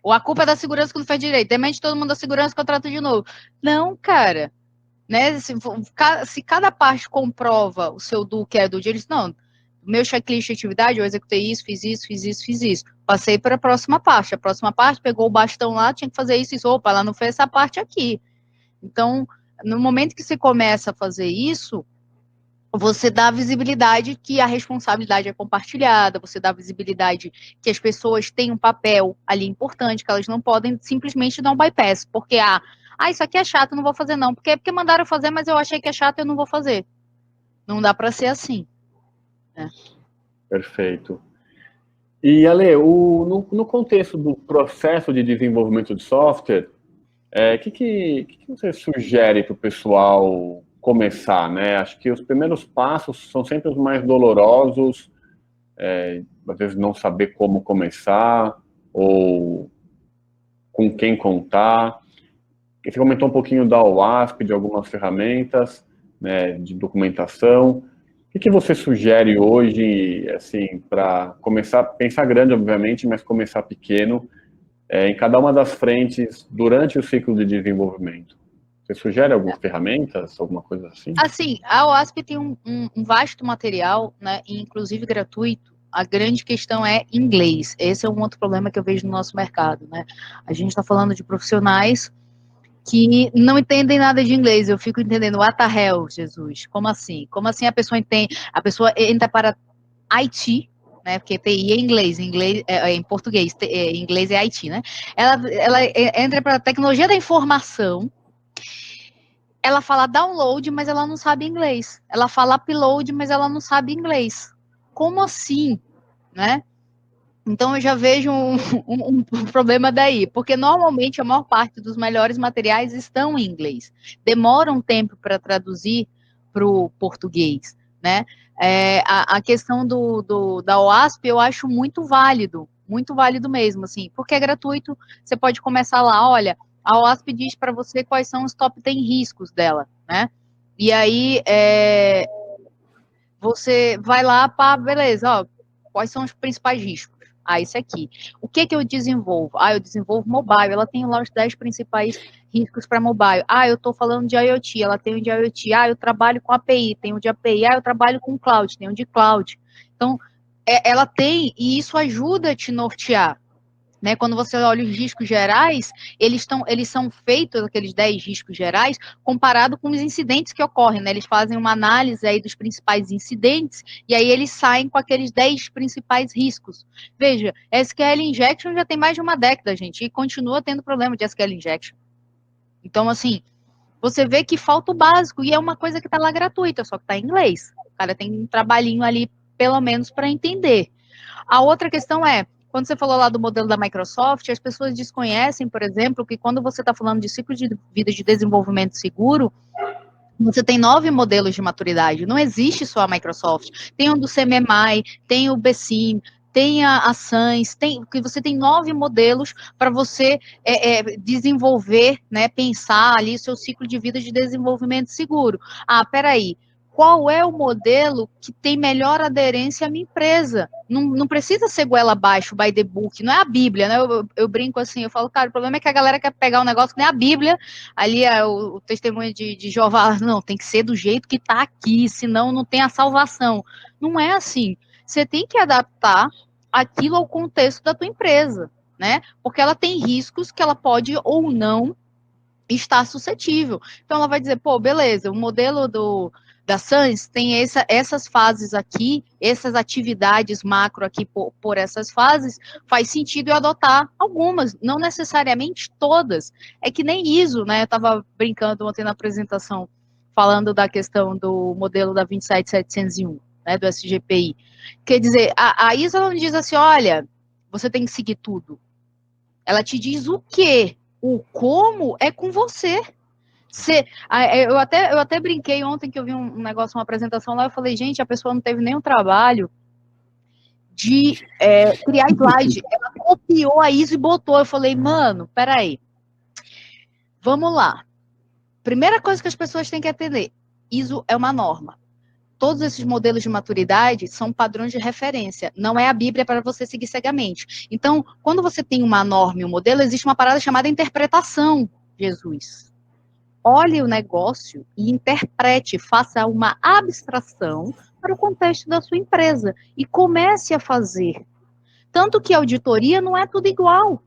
Ou a culpa é da segurança que não fez direito. Demite todo mundo da segurança, contrata de novo. Não, cara. Né? Se cada parte comprova o seu do que é do dia, eles não, meu checklist de atividade, eu executei isso, fiz isso, fiz isso, fiz isso. Passei para a próxima parte. A próxima parte pegou o bastão lá, tinha que fazer isso, isso. Opa, ela não fez essa parte aqui. Então, no momento que você começa a fazer isso, você dá visibilidade que a responsabilidade é compartilhada, você dá visibilidade que as pessoas têm um papel ali importante, que elas não podem simplesmente dar um bypass, porque isso aqui é chato, não vou fazer não, porque mandaram fazer, mas eu achei que é chato, eu não vou fazer. Não dá para ser assim. Né?
Perfeito. E, Ale, no contexto do processo de desenvolvimento de software, o que você sugere para o pessoal começar, né? Acho que os primeiros passos são sempre os mais dolorosos, às vezes não saber como começar ou com quem contar. Você comentou um pouquinho da OWASP, de algumas ferramentas, né, de documentação. O que você sugere hoje, assim, para começar, pensar grande, obviamente, mas começar pequeno, em cada uma das frentes durante o ciclo de desenvolvimento? Você sugere algumas ferramentas, alguma coisa assim?
Assim, a OASP tem um vasto material, né, inclusive gratuito. A grande questão é inglês. Esse é um outro problema que eu vejo no nosso mercado, né? A gente está falando de profissionais que não entendem nada de inglês. Eu fico entendendo, what the hell, Jesus? Como assim? Como assim a pessoa entende? A pessoa entra para IT, né? Porque TI é inglês, em português, em inglês é IT, né? Ela entra para a tecnologia da informação. Ela fala download, mas ela não sabe inglês. Ela fala upload, mas ela não sabe inglês. Como assim, né? Então eu já vejo um problema daí, porque normalmente a maior parte dos melhores materiais estão em inglês. Demora um tempo para traduzir para o português, né? A questão da OASP eu acho muito válido mesmo, assim, porque é gratuito, você pode começar lá, olha, a OASP diz para você quais são os top 10 riscos dela, né? E aí você vai lá para, beleza, ó, quais são os principais riscos? Ah, esse aqui. O que eu desenvolvo? Ah, eu desenvolvo mobile. Ela tem lá os 10 principais riscos para mobile. Ah, eu estou falando de IoT. Ela tem o de IoT. Ah, eu trabalho com API. Tem o de API. Ah, eu trabalho com cloud. Tem o de cloud. Então, ela tem, e isso ajuda a te nortear. Né, quando você olha os riscos gerais, eles são feitos, aqueles 10 riscos gerais, comparado com os incidentes que ocorrem. Né? Eles fazem uma análise aí dos principais incidentes, e aí eles saem com aqueles 10 principais riscos. Veja, SQL Injection já tem mais de uma década, gente, e continua tendo problema de SQL Injection. Então, assim, você vê que falta o básico, e é uma coisa que está lá gratuita, só que está em inglês. O cara tem um trabalhinho ali, pelo menos, para entender. A outra questão é, quando você falou lá do modelo da Microsoft, as pessoas desconhecem, por exemplo, que quando você está falando de ciclo de vida de desenvolvimento seguro, você tem 9 modelos de maturidade. Não existe só a Microsoft. Tem o do CMMI, tem o BSIM, tem a SANS, que você tem 9 modelos para você desenvolver, né, pensar ali seu ciclo de vida de desenvolvimento seguro. Ah, peraí, qual é o modelo que tem melhor aderência à minha empresa? Não precisa ser goela abaixo, by the book, não é a Bíblia, né? Eu brinco assim, eu falo, cara, o problema é que a galera quer pegar um negócio que nem a Bíblia, ali é o testemunho de Jeová, não, tem que ser do jeito que está aqui, senão não tem a salvação. Não é assim. Você tem que adaptar aquilo ao contexto da tua empresa, né? Porque ela tem riscos que ela pode ou não estar suscetível. Então ela vai dizer, pô, beleza, o modelo da SANS tem essas fases aqui, essas atividades macro aqui por essas fases, faz sentido eu adotar algumas, não necessariamente todas. É que nem ISO, né? Eu estava brincando ontem na apresentação, falando da questão do modelo da 27701, né, do SGPI. Quer dizer, a ISO não diz assim, olha, você tem que seguir tudo. Ela te diz o quê? O como é com você. Eu até brinquei ontem que eu vi um negócio, uma apresentação lá, eu falei, gente, a pessoa não teve nenhum trabalho de criar slide. Ela copiou a ISO e botou. Eu falei, mano, peraí. Vamos lá. Primeira coisa que as pessoas têm que entender, ISO é uma norma. Todos esses modelos de maturidade são padrões de referência, não é a Bíblia para você seguir cegamente. Então, quando você tem uma norma e um modelo, existe uma parada chamada interpretação, Jesus. Olhe o negócio e interprete, faça uma abstração para o contexto da sua empresa e comece a fazer. Tanto que a auditoria não é tudo igual.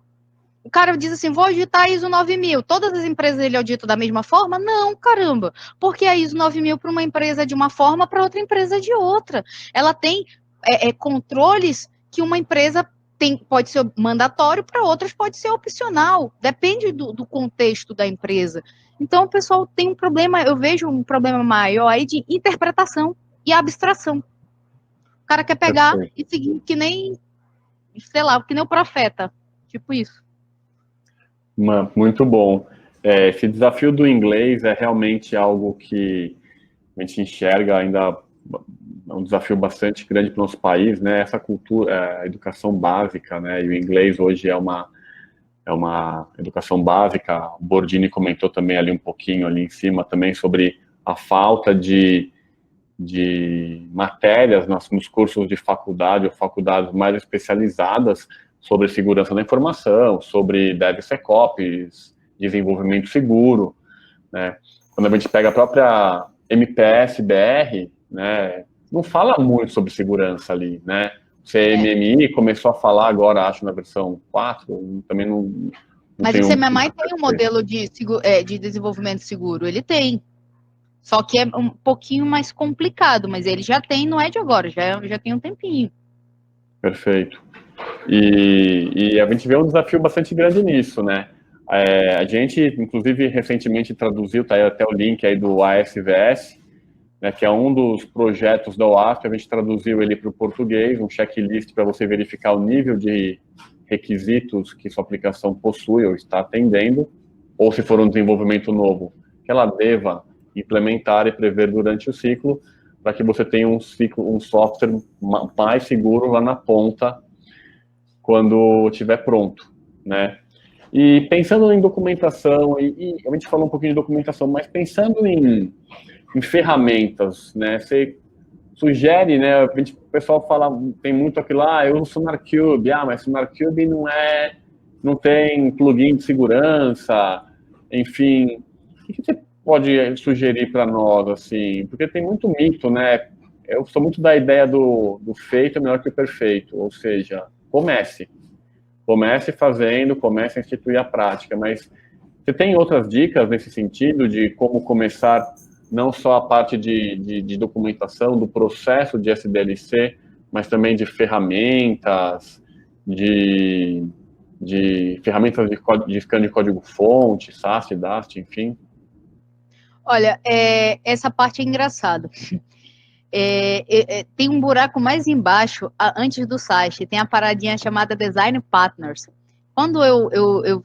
O cara diz assim, vou auditar a ISO 9000. Todas as empresas ele audita da mesma forma? Não, caramba. Porque a ISO 9000 para uma empresa é de uma forma, para outra empresa é de outra. Ela tem controles que uma empresa pode ser mandatório, para outras pode ser opcional. Depende do contexto da empresa. Então, o pessoal tem um problema, eu vejo um problema maior aí de interpretação e abstração. O cara quer pegar e seguir que nem, sei lá, que nem o profeta. Tipo isso.
Muito bom. Esse desafio do inglês é realmente algo que a gente enxerga ainda um desafio bastante grande para o nosso país, né? Essa cultura, a educação básica, né? E o inglês hoje é uma educação básica. O Bordini comentou também ali um pouquinho ali em cima também sobre a falta de matérias nos cursos de faculdade ou faculdades mais especializadas sobre segurança da informação, sobre DevSecOps, desenvolvimento seguro, né? Quando a gente pega a própria MPS BR, né, não fala muito sobre segurança ali, né? O CMMI começou a falar agora, acho, na versão 4, também não
Mas o
tenho...
CMMI tem um modelo de desenvolvimento seguro, ele tem. Só que é um pouquinho mais complicado, mas ele já tem, não é de agora, já tem um tempinho.
Perfeito. E a gente vê um desafio bastante grande nisso, né? A gente, inclusive, recentemente traduziu, tá aí até o link aí do ASVS, né, que é um dos projetos da OASP, a gente traduziu ele para o português, um checklist para você verificar o nível de requisitos que sua aplicação possui ou está atendendo, ou se for um desenvolvimento novo, que ela deva implementar e prever durante o ciclo, para que você tenha um software mais seguro lá na ponta, quando estiver pronto, né? E pensando em documentação, e a gente falou um pouquinho de documentação, mas pensando em ferramentas, né? Você sugere, né? O pessoal fala, tem muito aquilo lá, eu uso SonarQube, mas SonarQube não tem plugin de segurança, enfim. O que você pode sugerir para nós, assim? Porque tem muito mito, né? Eu sou muito da ideia do feito é melhor que o perfeito, ou seja, comece fazendo, comece a instituir a prática, mas você tem outras dicas nesse sentido de como começar não só a parte de documentação, do processo de SDLC, mas também de ferramentas, de ferramentas de scan de código-fonte, SAST, DAST, enfim?
Olha, essa parte é engraçada. Tem um buraco mais embaixo, antes do site, tem a paradinha chamada Design Partners. Quando eu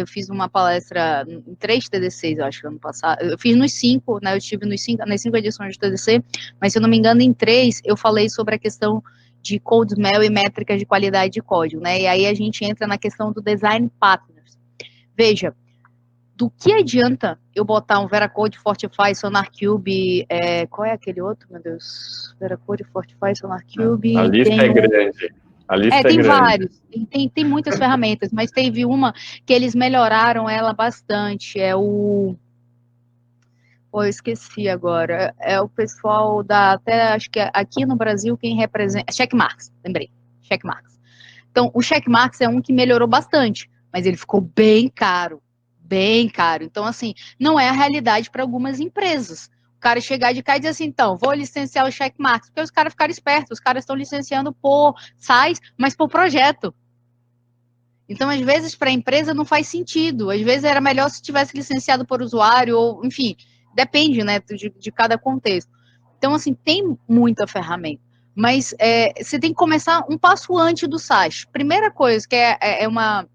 fiz uma palestra em 3 TDCs, eu acho, ano passado. Eu fiz nos 5, né? Eu estive nas 5 edições de TDC, mas se eu não me engano, em 3 eu falei sobre a questão de code smell e métricas de qualidade de código, né? E aí a gente entra na questão do Design Partners. Veja, do que adianta eu botar um Veracode, Fortify, SonarQube, qual é aquele outro, meu Deus? Veracode, Fortify, SonarQube,
A lista é grande. A lista é
tem
grande.
vários, tem muitas ferramentas, mas teve uma que eles melhoraram ela bastante, eu esqueci agora, é o pessoal até acho que aqui no Brasil quem representa, Checkmarx, lembrei, Checkmarx. Então, o Checkmarx é um que melhorou bastante, mas ele ficou bem caro, bem caro. Então, assim, não é a realidade para algumas empresas. O cara chegar de cá e dizer assim, então, vou licenciar o Checkmarx, porque os caras ficaram espertos, os caras estão licenciando por SaaS, mas por projeto. Então, às vezes, para a empresa não faz sentido. Às vezes era melhor se tivesse licenciado por usuário, ou, enfim, depende, né, de cada contexto. Então, assim, tem muita ferramenta. Mas você tem que começar um passo antes do SaaS. Primeira coisa, que é uma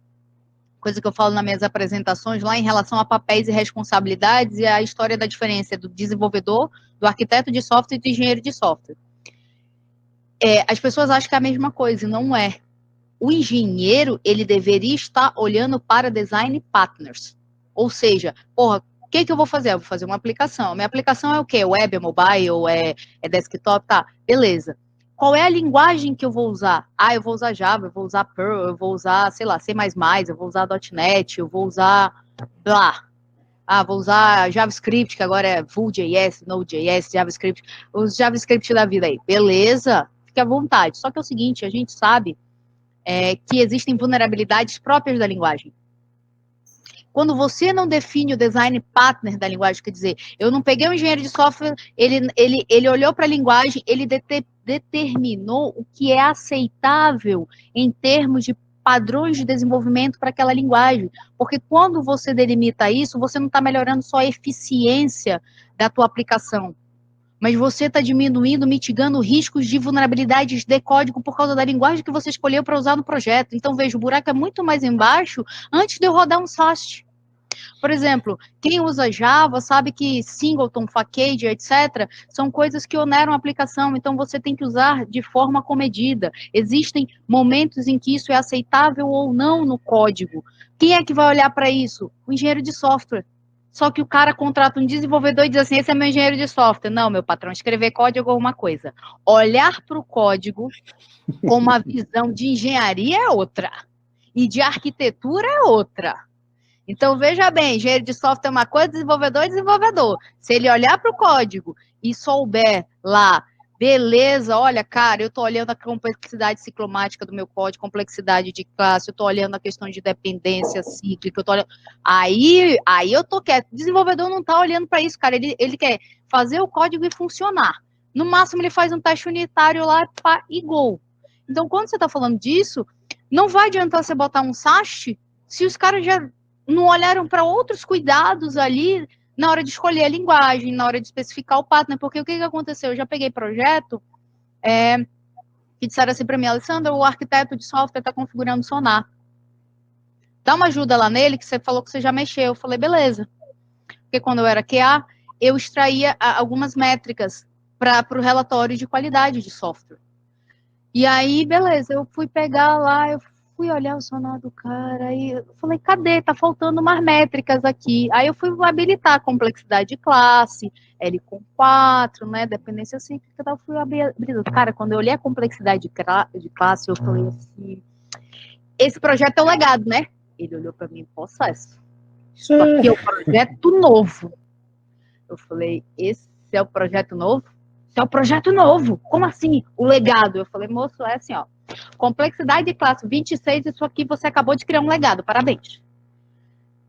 coisa que eu falo nas minhas apresentações lá em relação a papéis e responsabilidades e a história da diferença do desenvolvedor, do arquiteto de software e do engenheiro de software. As pessoas acham que é a mesma coisa, e não é. O engenheiro, ele deveria estar olhando para design partners. Ou seja, porra, o que eu vou fazer? Eu vou fazer uma aplicação. Minha aplicação é o quê? Web, é mobile, é desktop? Tá, beleza. Qual é a linguagem que eu vou usar? Eu vou usar Java, eu vou usar Perl, eu vou usar, sei lá, C++, eu vou usar .NET, eu vou usar blá. Vou usar JavaScript, que agora é Vue.js, Node.js, JavaScript. Os JavaScript da vida aí. Beleza, fique à vontade. Só que é o seguinte, a gente sabe que existem vulnerabilidades próprias da linguagem. Quando você não define o design partner da linguagem, quer dizer, eu não peguei um engenheiro de software, ele olhou para a linguagem, ele determinou o que é aceitável em termos de padrões de desenvolvimento para aquela linguagem. Porque quando você delimita isso, você não está melhorando só a eficiência da tua aplicação, mas você está diminuindo, mitigando riscos de vulnerabilidades de código por causa da linguagem que você escolheu para usar no projeto. Então, veja, o buraco é muito mais embaixo antes de eu rodar um SAST. Por exemplo, quem usa Java sabe que singleton, facade, etc., são coisas que oneram a aplicação, então você tem que usar de forma comedida. Existem momentos em que isso é aceitável ou não no código. Quem é que vai olhar para isso? O engenheiro de software. Só que o cara contrata um desenvolvedor e diz assim, esse é meu engenheiro de software. Não, meu patrão, escrever código é uma coisa. Olhar para o código com uma visão de engenharia é outra. E de arquitetura é outra. Então, veja bem, engenheiro de software é uma coisa, desenvolvedor é desenvolvedor. Se ele olhar para o código e souber lá, beleza, olha, cara, eu estou olhando a complexidade ciclomática do meu código, complexidade de classe, eu estou olhando a questão de dependência cíclica, eu tô olhando... aí eu tô quieto. O desenvolvedor não está olhando para isso, cara, ele quer fazer o código e funcionar. No máximo, ele faz um teste unitário lá pá, e gol. Então, quando você está falando disso, não vai adiantar você botar um SAST se os caras já não olharam para outros cuidados ali na hora de escolher a linguagem, na hora de especificar o partner, porque o que aconteceu? Eu já peguei projeto que disseram assim para mim, Alessandra, o arquiteto de software está configurando Sonar. Dá uma ajuda lá nele, que você falou que você já mexeu. Eu falei, beleza. Porque quando eu era QA, eu extraía algumas métricas para o relatório de qualidade de software. E aí, beleza, eu fui pegar lá, eu fui olhar o sonar do cara e eu falei, cadê? Tá faltando umas métricas aqui. Aí eu fui habilitar a complexidade de classe, L com 4, né, dependência cíclica, eu fui habilitando. Cara, quando eu olhei a complexidade de classe, eu falei assim, esse projeto é o legado, né? Ele olhou para mim, processo. Isso aqui é o projeto novo. Eu falei, esse é o projeto novo? Esse é o projeto novo. Como assim? O legado? Eu falei, moço, é assim, ó. Complexidade de classe 26, isso aqui você acabou de criar um legado, parabéns.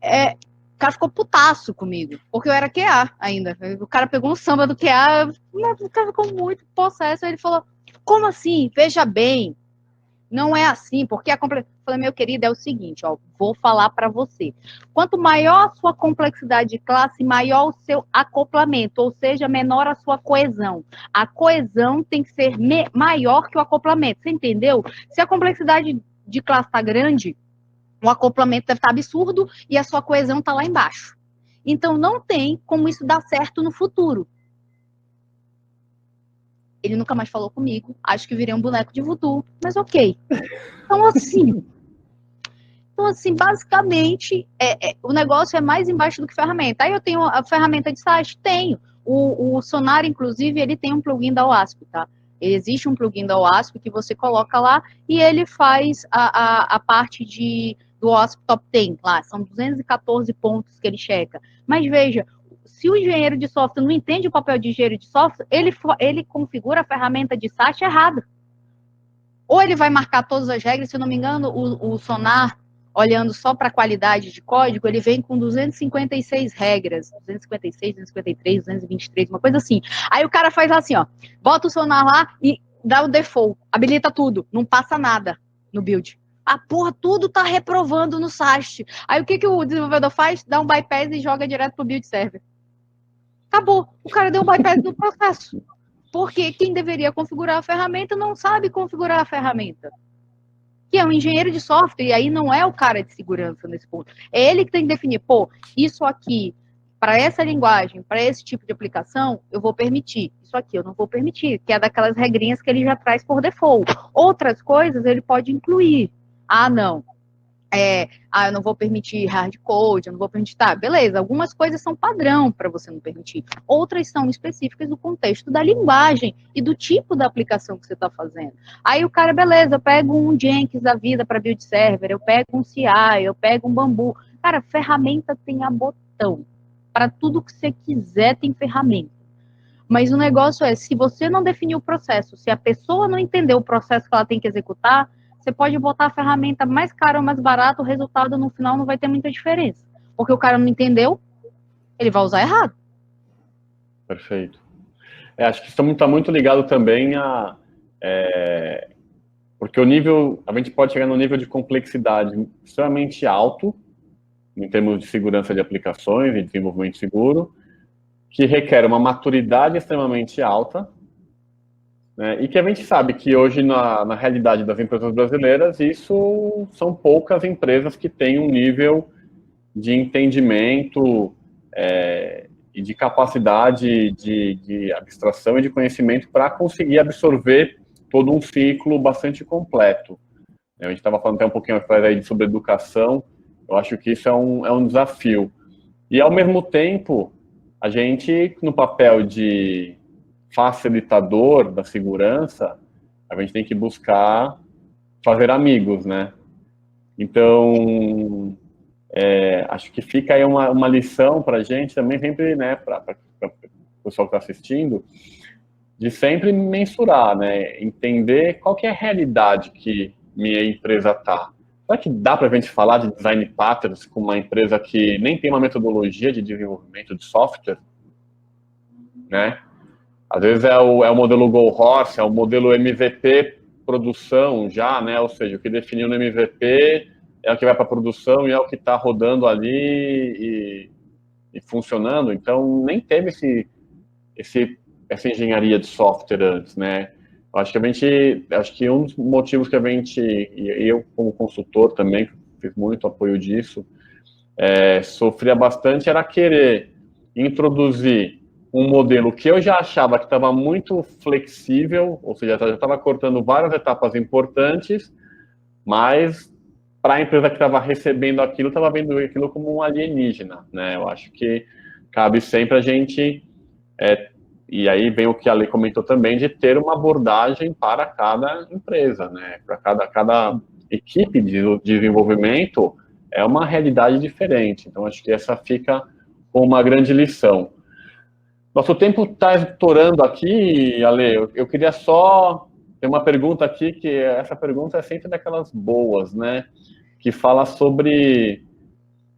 O cara ficou putaço comigo, porque eu era QA ainda. O cara pegou um samba do QA, o cara ficou muito possesso. Ele falou, como assim? Veja bem, não é assim, porque a complexidade... Falei, meu querido, é o seguinte, ó, vou falar para você. Quanto maior a sua complexidade de classe, maior o seu acoplamento, ou seja, menor a sua coesão. A coesão tem que ser maior que o acoplamento, você entendeu? Se a complexidade de classe está grande, o acoplamento deve estar absurdo e a sua coesão está lá embaixo. Então, não tem como isso dar certo no futuro. Ele nunca mais falou comigo, acho que virei um boneco de voodoo, mas ok. Então, assim, basicamente, o negócio é mais embaixo do que ferramenta. Aí eu tenho a ferramenta de site? Tenho. O Sonar, inclusive, ele tem um plugin da OASP, tá? Existe um plugin da OASP que você coloca lá e ele faz a parte do OASP Top 10 lá. São 214 pontos que ele checa. Mas veja, se o engenheiro de software não entende o papel de engenheiro de software, ele configura a ferramenta de site errado. Ou ele vai marcar todas as regras, se eu não me engano, o Sonar, olhando só para a qualidade de código, ele vem com 256 regras, 256, 253, 223, uma coisa assim. Aí o cara faz assim, ó, bota o Sonar lá e dá o default, habilita tudo, não passa nada no build. A porra, tudo tá reprovando no SAST. Aí o que o desenvolvedor faz? Dá um bypass e joga direto pro build server. Acabou. O cara deu um bypass no processo. Porque quem deveria configurar a ferramenta não sabe configurar a ferramenta. Que é um engenheiro de software, e aí não é o cara de segurança nesse ponto. É ele que tem que definir, pô, isso aqui, para essa linguagem, para esse tipo de aplicação, eu vou permitir. Isso aqui eu não vou permitir, que é daquelas regrinhas que ele já traz por default. Outras coisas ele pode incluir. Ah, não. Eu não vou permitir hardcode, eu não vou permitir, tá, beleza, algumas coisas são padrão para você não permitir, outras são específicas do contexto da linguagem e do tipo da aplicação que você está fazendo. Aí o cara, beleza, eu pego um Jenkins da vida para build server, eu pego um CI, eu pego um Bambu. Cara, ferramenta tem a botão. Para tudo que você quiser tem ferramenta. Mas o negócio é, se você não definir o processo, se a pessoa não entender o processo que ela tem que executar, você pode botar a ferramenta mais cara ou mais barata, o resultado no final não vai ter muita diferença. Porque o cara não entendeu, ele vai usar errado.
Perfeito. Acho que isso está muito ligado também porque a gente pode chegar num nível de complexidade extremamente alto, em termos de segurança de aplicações e desenvolvimento seguro, que requer uma maturidade extremamente alta, né, e que a gente sabe que hoje, na realidade das empresas brasileiras, isso são poucas empresas que têm um nível de entendimento e de capacidade de abstração e de conhecimento para conseguir absorver todo um ciclo bastante completo. A gente estava falando até um pouquinho atrás aí sobre educação, eu acho que isso é um desafio. E, ao mesmo tempo, a gente, no papel de facilitador da segurança, a gente tem que buscar fazer amigos, né? Então, Acho que fica aí uma lição para a gente também, sempre, né, para o pessoal que está assistindo, de sempre mensurar, né, entender qual que é a realidade que minha empresa está. Será que dá para a gente falar de design patterns com uma empresa que nem tem uma metodologia de desenvolvimento de software, né? Às vezes é o modelo Go Horse, é o modelo MVP produção já, né? Ou seja, o que definiu no MVP é o que vai para produção e é o que está rodando ali e funcionando. Então, nem teve essa engenharia de software antes, né? Acho que um dos motivos que a gente, e eu como consultor também, fiz muito apoio disso, sofria bastante era querer introduzir um modelo que eu já achava que estava muito flexível, ou seja, já estava cortando várias etapas importantes, mas para a empresa que estava recebendo aquilo, estava vendo aquilo como um alienígena, né? Eu acho que cabe sempre a gente, e aí vem o que a Lei comentou também, de ter uma abordagem para cada empresa, né? Para cada equipe de desenvolvimento, é uma realidade diferente. Então, acho que essa fica com uma grande lição. Nosso tempo está estourando aqui, Ale. Eu queria só ter uma pergunta aqui, que essa pergunta é sempre daquelas boas, né? Que fala sobre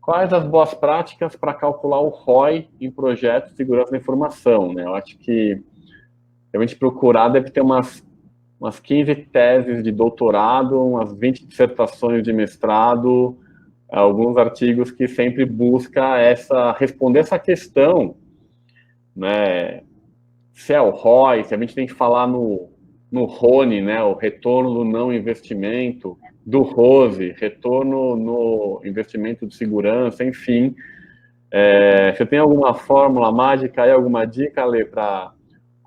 quais as boas práticas para calcular o ROI em projetos de segurança da informação, né? Eu acho que a gente procurar deve ter umas 15 teses de doutorado, umas 20 dissertações de mestrado, alguns artigos que sempre busca responder essa questão, né? Se é o ROI, se a gente tem que falar no RONE, né? O retorno do não investimento, do ROSE, retorno no investimento de segurança, enfim. Você tem alguma fórmula mágica aí, alguma dica, Ale, para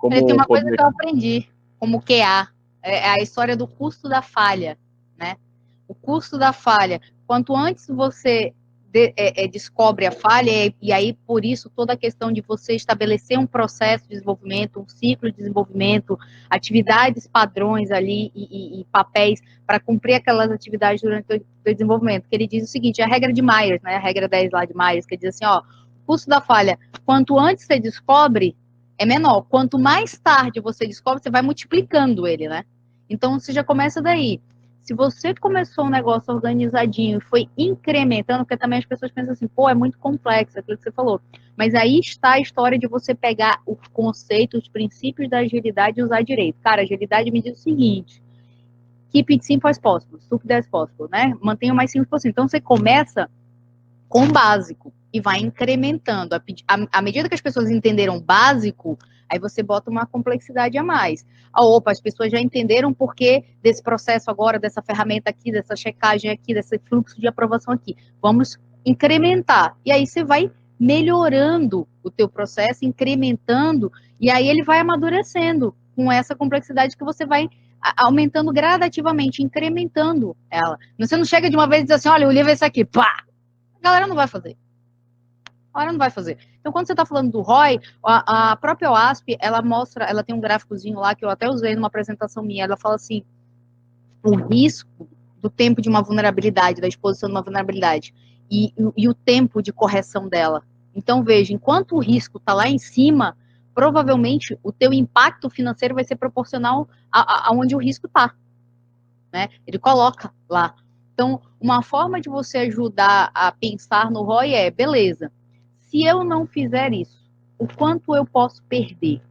Tem
como
uma coisa
poder...
que eu aprendi, como QA, é a história do custo da falha, né? O custo da falha. Quanto antes você descobre a falha, e aí por isso toda a questão de você estabelecer um processo de desenvolvimento, um ciclo de desenvolvimento, atividades padrões ali e papéis para cumprir aquelas atividades durante o desenvolvimento. Que ele diz o seguinte, a regra de Myers, né? A regra 10 lá de Myers, que diz assim, ó, o custo da falha, quanto antes você descobre, é menor. Quanto mais tarde você descobre, você vai multiplicando ele, né? Então, você já começa daí. Se você começou um negócio organizadinho e foi incrementando, porque também as pessoas pensam assim, pô, é muito complexo, aquilo que você falou. Mas aí está a história de você pegar o conceito, os princípios da agilidade e usar direito. Cara, a agilidade me diz o seguinte, keep it simple as possible, stupid as possible, né? Mantenha o mais simples possível. Então, você começa com o básico e vai incrementando. À medida que as pessoas entenderam o básico, aí você bota uma complexidade a mais. Opa, as pessoas já entenderam o porquê desse processo agora, dessa ferramenta aqui, dessa checagem aqui, desse fluxo de aprovação aqui. Vamos incrementar. E aí você vai melhorando o teu processo, incrementando, e aí ele vai amadurecendo com essa complexidade que você vai aumentando gradativamente, incrementando ela. Você não chega de uma vez e diz assim, olha, o livro é esse aqui, pá! A galera não vai fazer. A galera não vai fazer. Então, quando você está falando do ROI, a própria OASP, ela mostra, ela tem um gráficozinho lá que eu até usei numa apresentação minha. Ela fala assim, o risco do tempo de uma vulnerabilidade, da exposição de uma vulnerabilidade e o tempo de correção dela. Então, veja, enquanto o risco está lá em cima, provavelmente o teu impacto financeiro vai ser proporcional aonde o risco está. Né? Ele coloca lá. Então, uma forma de você ajudar a pensar no ROI é, beleza, se eu não fizer isso, o quanto eu posso perder?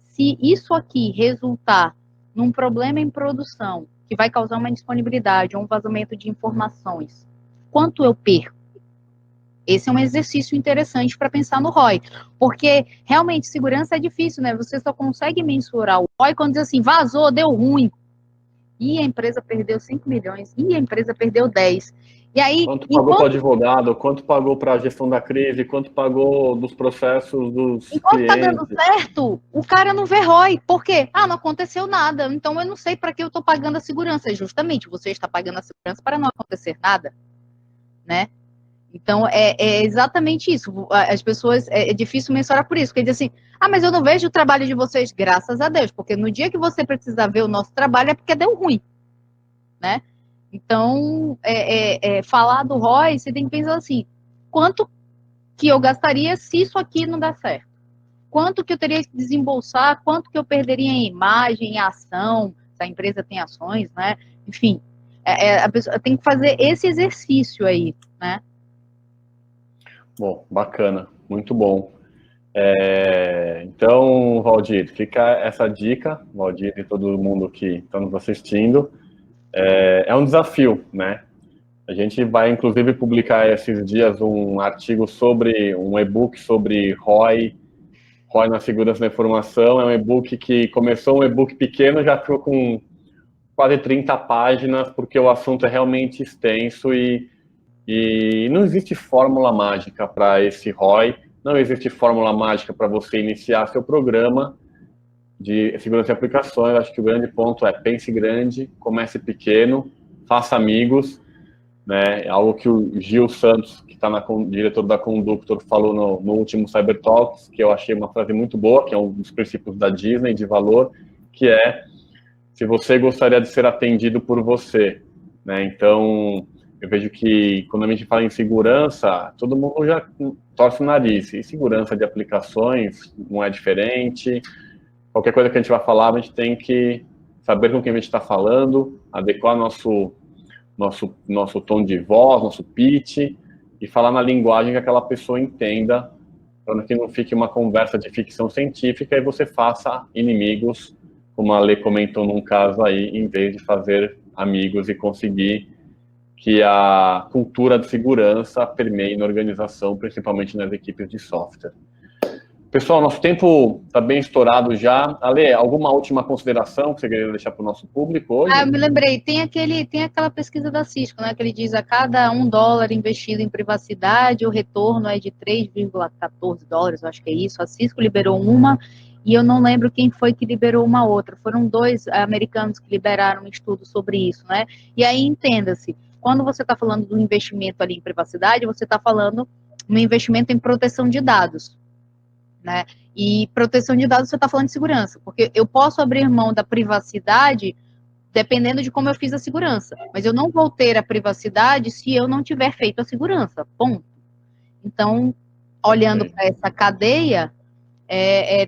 Se isso aqui resultar num problema em produção, que vai causar uma indisponibilidade ou um vazamento de informações, quanto eu perco? Esse é um exercício interessante para pensar no ROI, porque realmente segurança é difícil, né? Você só consegue mensurar o ROI quando diz assim, vazou, deu ruim, e a empresa perdeu 5 milhões, e a empresa perdeu 10. E aí,
Quanto pagou para o advogado, quanto pagou para a gestão da crise, quanto pagou dos processos dos
enquanto tá dando
clientes.
certo, o cara não vê ROI. Por quê? Ah, não aconteceu nada. Então eu não sei para que eu estou pagando a segurança. Justamente, você está pagando a segurança para não acontecer nada, né? Então é exatamente isso. As pessoas, é difícil mensurar por isso, porque dizem assim, ah, mas eu não vejo o trabalho de vocês, graças a Deus, porque no dia que você precisar ver o nosso trabalho é porque deu ruim, né? Então, falar do ROI, você tem que pensar assim, quanto que eu gastaria se isso aqui não der certo? Quanto que eu teria que desembolsar? Quanto que eu perderia em imagem, em ação, se a empresa tem ações, né? Enfim, a pessoa tem que fazer esse exercício aí, né?
Bom, bacana, muito bom. Então, Valdir, fica essa dica, Valdir e todo mundo que está nos assistindo. É um desafio, né? A gente vai, inclusive, publicar esses dias um artigo sobre, um e-book sobre ROI na segurança da informação. É um e-book que começou um e-book pequeno, já ficou com quase 30 páginas, porque o assunto é realmente extenso e não existe fórmula mágica para esse ROI, não existe fórmula mágica para você iniciar seu programa de segurança de aplicações. Acho que o grande ponto é pense grande, comece pequeno, faça amigos, né? Algo que o Gil Santos, que está diretor da Conductor, falou no último Cyber Talks, que eu achei uma frase muito boa, que é um dos princípios da Disney de valor, que é: se você gostaria de ser atendido por você, né? Então, eu vejo que quando a gente fala em segurança, todo mundo já torce o nariz. E segurança de aplicações não é diferente. Qualquer coisa que a gente vai falar, a gente tem que saber com quem a gente está falando, adequar nosso tom de voz, nosso pitch, e falar na linguagem que aquela pessoa entenda, para que não fique uma conversa de ficção científica e você faça inimigos, como a Lê comentou num caso aí, em vez de fazer amigos e conseguir que a cultura de segurança permeie na organização, principalmente nas equipes de software. Pessoal, nosso tempo está bem estourado já. Ale, alguma última consideração que você queria deixar para o nosso público hoje?
Eu me lembrei, tem aquela pesquisa da Cisco, né, que ele diz a cada $1 investido em privacidade, o retorno é de 3,14 dólares, eu acho que é isso. A Cisco liberou uma, e eu não lembro quem foi que liberou uma outra. Foram 2 americanos que liberaram um estudo sobre isso, né? E aí, entenda-se, quando você está falando do investimento ali em privacidade, você está falando um investimento em proteção de dados, né? E proteção de dados, você está falando de segurança, porque eu posso abrir mão da privacidade dependendo de como eu fiz a segurança, mas eu não vou ter a privacidade se eu não tiver feito a segurança, ponto. Então, olhando para essa cadeia,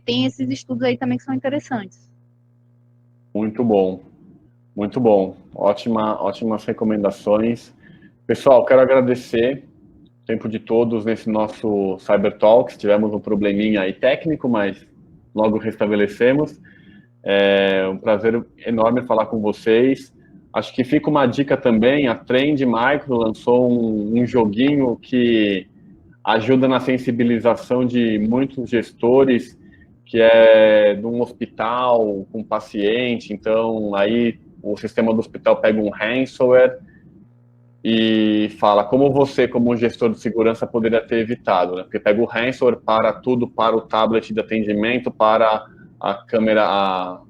tem esses estudos aí também que são interessantes.
Muito bom, muito bom. Ótimas recomendações. Pessoal, quero agradecer o tempo de todos nesse nosso Cyber Talks. Tivemos um probleminha aí técnico, mas logo restabelecemos. É um prazer enorme falar com vocês. Acho que fica uma dica também, a Trend Micro lançou um joguinho que ajuda na sensibilização de muitos gestores, que é de um hospital com paciente. Então, aí o sistema do hospital pega um ransomware e fala como você, como gestor de segurança, poderia ter evitado, né? Porque pega o ransomware, para tudo, para o tablet de atendimento, para a câmera,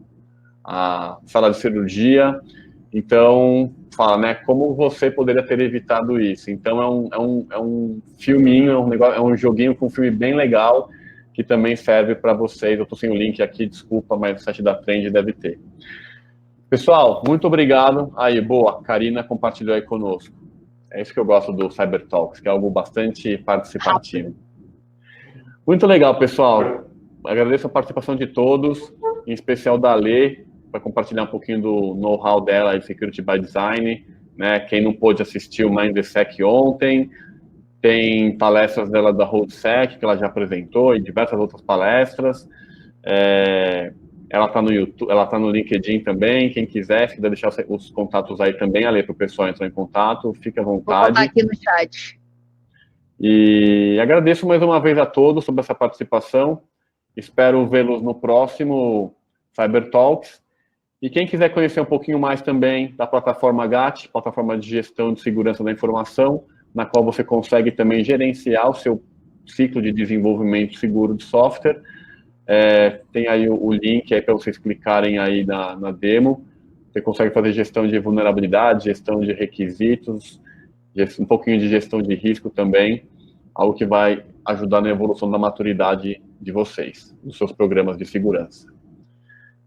a sala de cirurgia. Então, fala, né, como você poderia ter evitado isso. Então, é um filminho, é um joguinho com um filme bem legal, que também serve para vocês. Eu estou sem o link aqui, desculpa, mas o site da Trend deve ter. Pessoal, muito obrigado. Aí, boa, Karina compartilhou aí conosco. É isso que eu gosto do Cyber Talks, que é algo bastante participativo. Muito legal, pessoal. Agradeço a participação de todos, em especial da Lê, para compartilhar um pouquinho do know-how dela de Security by Design, né? Quem não pôde assistir o MindTheSec ontem, tem palestras dela da RoadSec, que ela já apresentou, e diversas outras palestras. Ela está no YouTube, ela está no LinkedIn também. Quem quiser, se quiser deixar os contatos aí também, Ale, para o pessoal entrar em contato, fique à vontade.
Vou botar aqui no chat.
E agradeço mais uma vez a todos sobre essa participação. Espero vê-los no próximo Cyber Talks. E quem quiser conhecer um pouquinho mais também da plataforma GAT, plataforma de gestão de segurança da informação, na qual você consegue também gerenciar o seu ciclo de desenvolvimento seguro de software. Tem aí o link aí para vocês clicarem aí na demo. Você consegue fazer gestão de vulnerabilidade, gestão de requisitos, um pouquinho de gestão de risco também, algo que vai ajudar na evolução da maturidade de vocês, dos seus programas de segurança.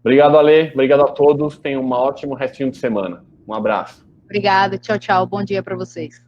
Obrigado, Ale. Obrigado a todos. Tenham um ótimo restinho de semana. Um abraço.
Obrigada, tchau, tchau. Bom dia para vocês.